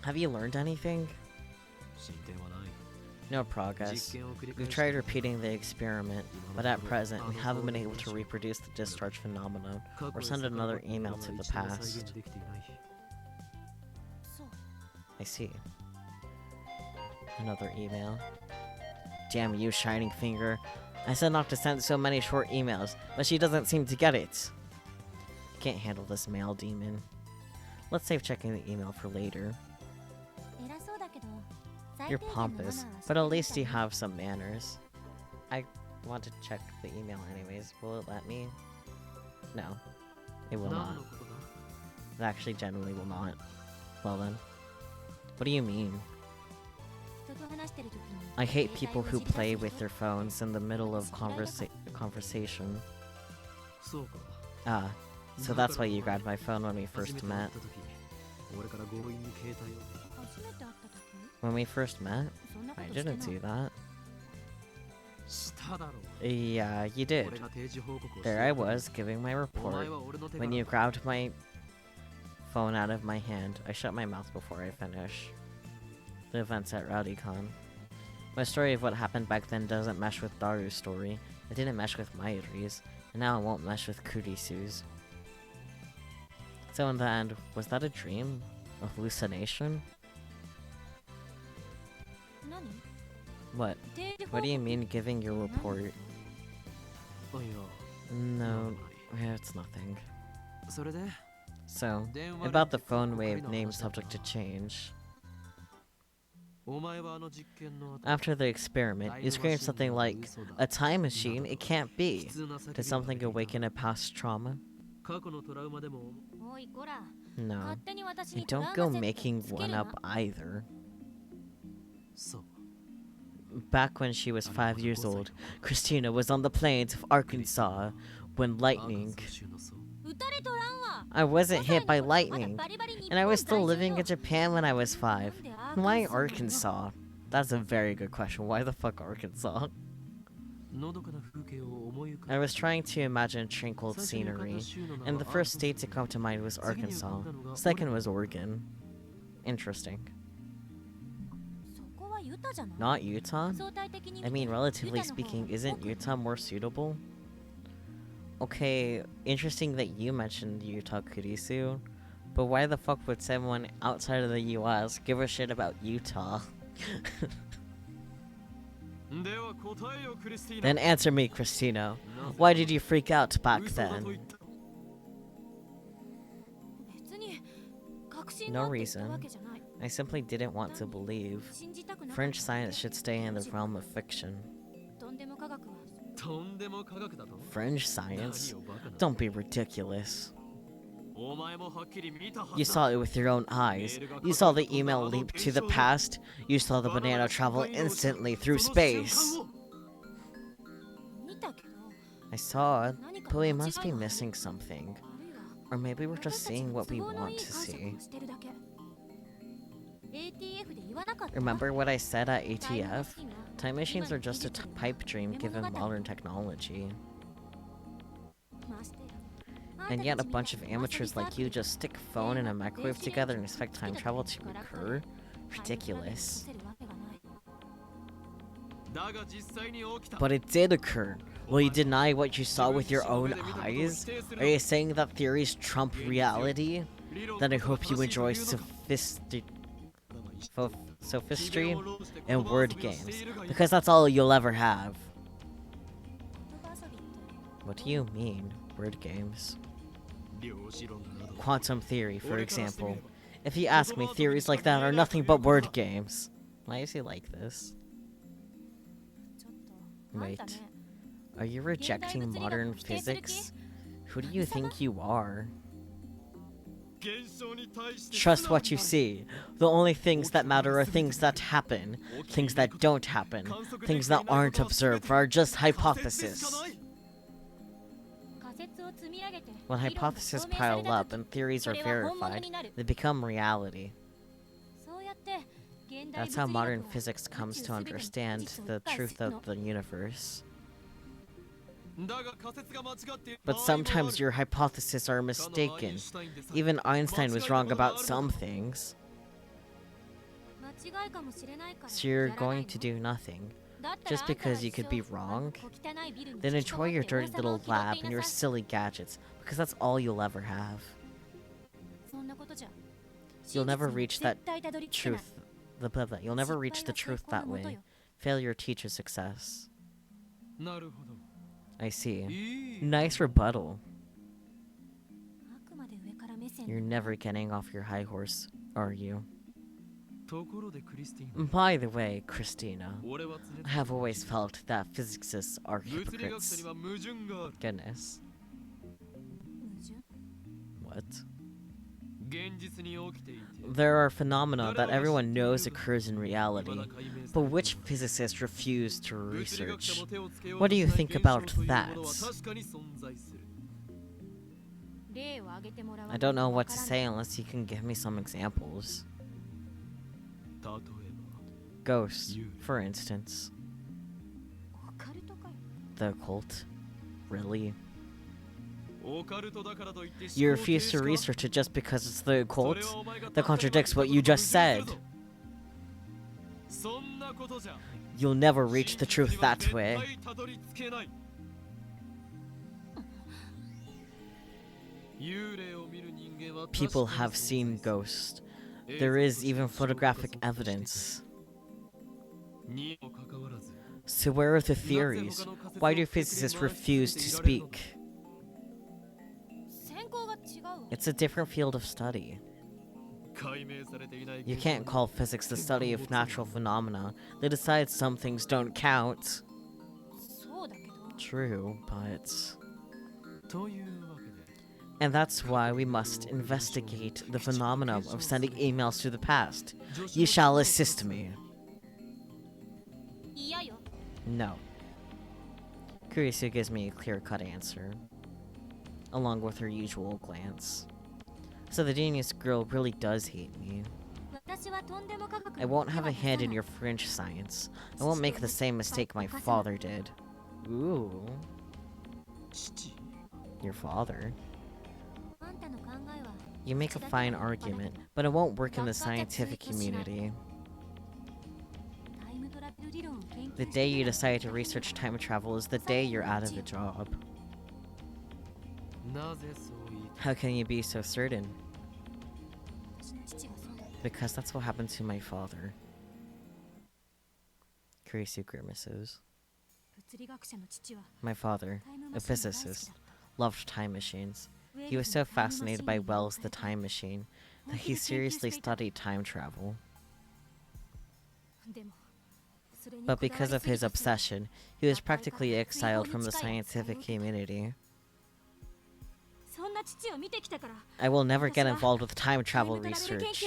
Have you learned anything? No progress. We've tried repeating the experiment, but at present, we haven't been able to reproduce the discharge phenomenon or send another email to the past. I see. Another email. Damn you, Shining Finger. I said not to send so many short emails, but she doesn't seem to get it. Can't handle this mail demon. Let's save checking the email for later. You're pompous, but at least you have some manners. I want to check the email anyways. Will it let me? No. It will not. It actually genuinely will not. Well then. What do you mean? I hate people who play with their phones in the middle of conversation. Ah, so that's why you grabbed my phone when we first met. When we first met? I didn't do that. Yeah, you did. There I was, giving my report. When you grabbed my phone out of my hand, I shut my mouth before I finish. The events at RowdyCon. My story of what happened back then doesn't mesh with Daru's story. It didn't mesh with Mayuri's, and now it won't mesh with Kurisu's. So in the end, was that a dream? A hallucination? What? What do you mean giving your report? No, it's nothing. So, about the phone wave name subject to change. After the experiment, you screamed something like, "A time machine? It can't be!" Did something awaken a past trauma? No. And don't go making one up either. Back when she was 5 years old, Christina was on the plains of Arkansas when lightning... I wasn't hit by lightning, and I was still living in Japan when I was 5. Why Arkansas? That's a very good question. Why the fuck Arkansas? I was trying to imagine tranquil scenery, and the first state to come to mind was Arkansas. Second was Oregon. Interesting. Not Utah? I mean, relatively speaking, isn't Utah more suitable? Okay, interesting that you mentioned Utah, Kurisu, but why the fuck would someone outside of the US give a shit about Utah? Then answer me, Christina. Why did you freak out back then? No reason. I simply didn't want to believe. French science should stay in the realm of fiction. Fringe science? Don't be ridiculous. You saw it with your own eyes. You saw the email leap to the past. You saw the banana travel instantly through space. I saw it, but we must be missing something. Or maybe we're just seeing what we want to see. Remember what I said at ATF? Time machines are just a pipe dream given modern technology. And yet a bunch of amateurs like you just stick a phone and a microwave together and expect time travel to occur? Ridiculous. But it did occur. Will you deny what you saw with your own eyes? Are you saying that theories trump reality? Then I hope you enjoy sophistry and word games, because that's all you'll ever have. What do you mean, word games? Quantum theory, for example. If you ask me, theories like that are nothing but word games. Why is he like this? Wait. Are you rejecting modern physics? Who do you think you are? Trust what you see. The only things that matter are things that happen. Things that don't happen. Things that aren't observed are just hypotheses. When hypotheses pile up and theories are verified, they become reality. That's how modern physics comes to understand the truth of the universe. But sometimes your hypotheses are mistaken. Even Einstein was wrong about some things. So you're going to do nothing. Just because you could be wrong? Then enjoy your dirty little lab and your silly gadgets, because that's all you'll ever have. You'll never reach that truth. You'll never reach the truth that way. Failure teaches success. I see. Nice rebuttal. You're never getting off your high horse, are you? By the way, Christina, I have always felt that physicists are hypocrites. Goodness. What? There are phenomena that everyone knows occurs in reality, but which physicists refuse to research? What do you think about that? I don't know what to say unless you can give me some examples. Ghosts, for instance. The occult? Really? You refuse to research it just because it's the occult? That contradicts what you just said. You'll never reach the truth that way. People have seen ghosts. There is even photographic evidence. So where are the theories? Why do physicists refuse to speak? It's a different field of study. You can't call physics the study of natural phenomena. They decide some things don't count. True, but... And that's why we must investigate the phenomena of sending emails to the past. You shall assist me. No. Kurisu gives me a clear-cut answer, along with her usual glance. So the genius girl really does hate me. I won't have a hand in your fringe science. I won't make the same mistake my father did. Ooh. Your father? You make a fine argument, but it won't work in the scientific community. The day you decide to research time travel is the day you're out of a job. How can you be so certain? Because that's what happened to my father. Kurisu grimaces. My father, a physicist, loved time machines. He was so fascinated by Wells' The Time Machine that he seriously studied time travel. But because of his obsession, he was practically exiled from the scientific community. I will never get involved with time travel research.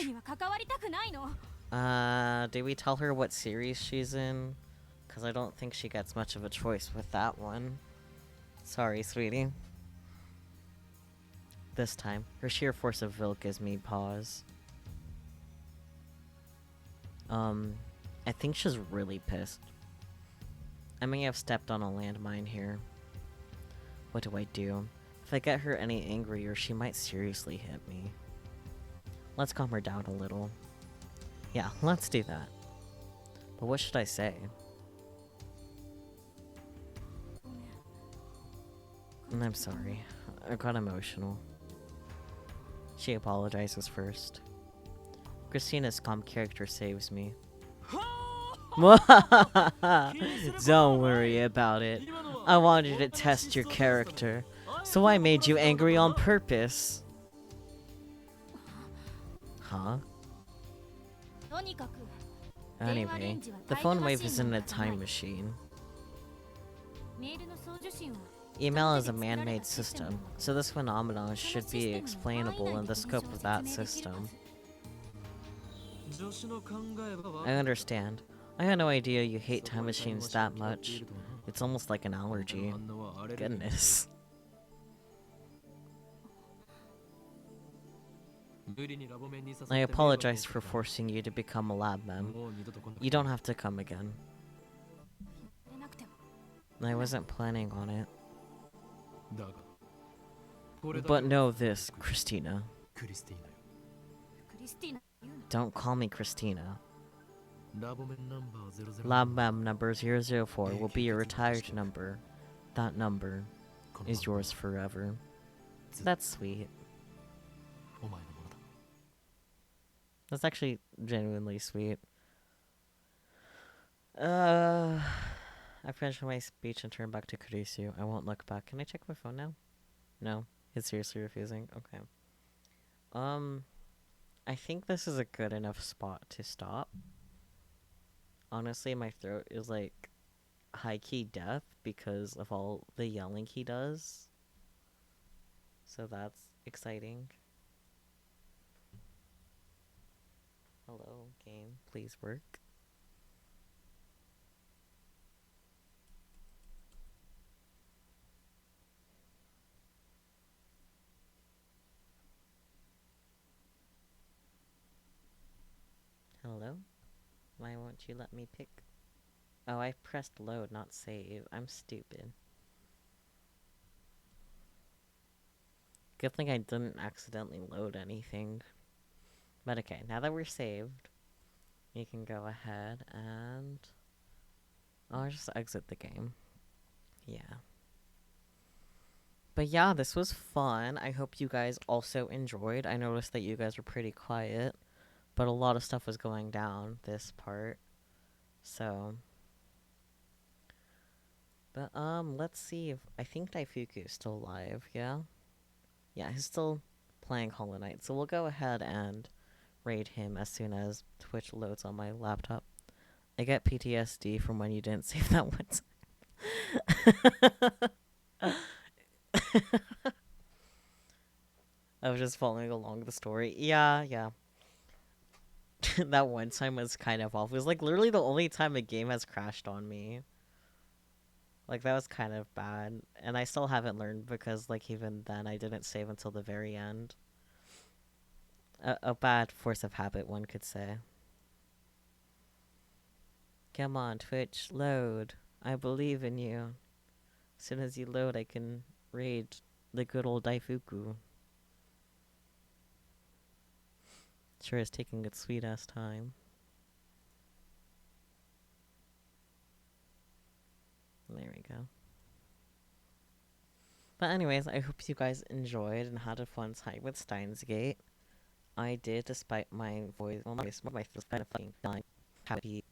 Did we tell her what series she's in? Because I don't think she gets much of a choice with that one. Sorry, sweetie. This time, her sheer force of will gives me pause. I think she's really pissed. I may have stepped on a landmine here. What do I do? If I get her any angrier, she might seriously hit me. Let's calm her down a little. Yeah, let's do that. But what should I say? I'm sorry. I got emotional. She apologizes first. Christina's calm character saves me. Don't worry about it. I wanted to test your character, so I made you angry on purpose. Huh? Anyway, the phone wave isn't a time machine. Email is a man-made system, so this phenomenon should be explainable in the scope of that system. I understand. I had no idea you hate time machines that much. It's almost like an allergy. Goodness. I apologize for forcing you to become a lab mem. You don't have to come again. I wasn't planning on it. But know this, Christina. Don't call me Christina. Lab mem number 004 will be your retired number. That number is yours forever. That's sweet. That's actually genuinely sweet. I finished my speech and turned back to Kurisu. I won't look back. Can I check my phone now? No. It's seriously refusing? Okay. I think this is a good enough spot to stop. Honestly, my throat is like high-key deaf because of all the yelling he does. So that's exciting. Hello, game. Please work. Hello? Why won't you let me pick? Oh, I pressed load, not save. I'm stupid. Good thing I didn't accidentally load anything. But okay, now that we're saved, we can go ahead and... I'll just exit the game. Yeah. But yeah, this was fun. I hope you guys also enjoyed. I noticed that you guys were pretty quiet, but a lot of stuff was going down this part. So... But, let's see if... I think Daifuku is still alive, yeah? Yeah, he's still playing Hollow Knight, so we'll go ahead and raid him as soon as Twitch loads on my laptop. I get PTSD from when you didn't save that one time. I was just following along the story. Yeah. That one time was kind of awful. It was like literally the only time a game has crashed on me. Like, that was kind of bad. And I still haven't learned because, like, even then I didn't save until the very end. A bad force of habit, one could say. Come on, Twitch, load. I believe in you. As soon as you load, I can raid the good old Daifuku. Sure is taking its sweet-ass time. There we go. But anyways, I hope you guys enjoyed and had a fun time with Steins Gate. I did, despite my voice. Well, my voice was kind of fucking dying. How he.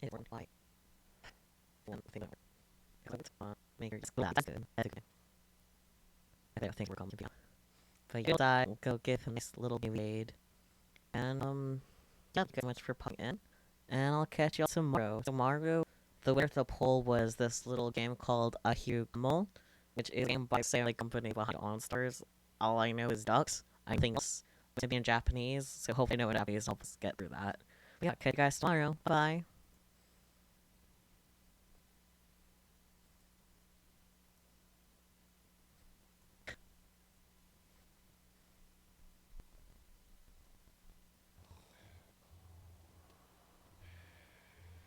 It worked like. Make her just that's good. That's good. I don't think we're going to be. But you'll die. We'll go give him this little baby aid. And, yeah, thank you so much for popping in. And I'll catch y'all tomorrow. Tomorrow, the winner of the poll was this little game called Ahyugumo, which is a game by the same company behind OnStars. All I know is ducks. I think it's to be in Japanese, so hopefully I know in Japanese to help us get through that. But yeah, catch you guys tomorrow. Bye.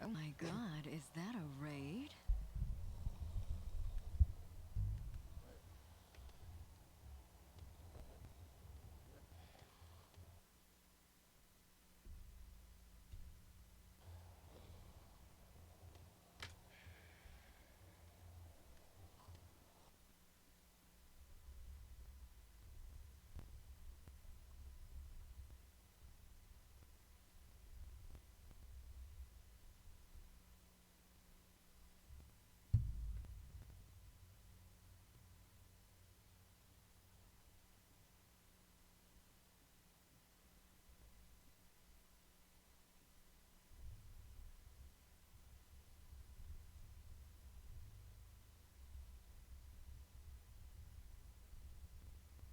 Oh my god, is that a raid?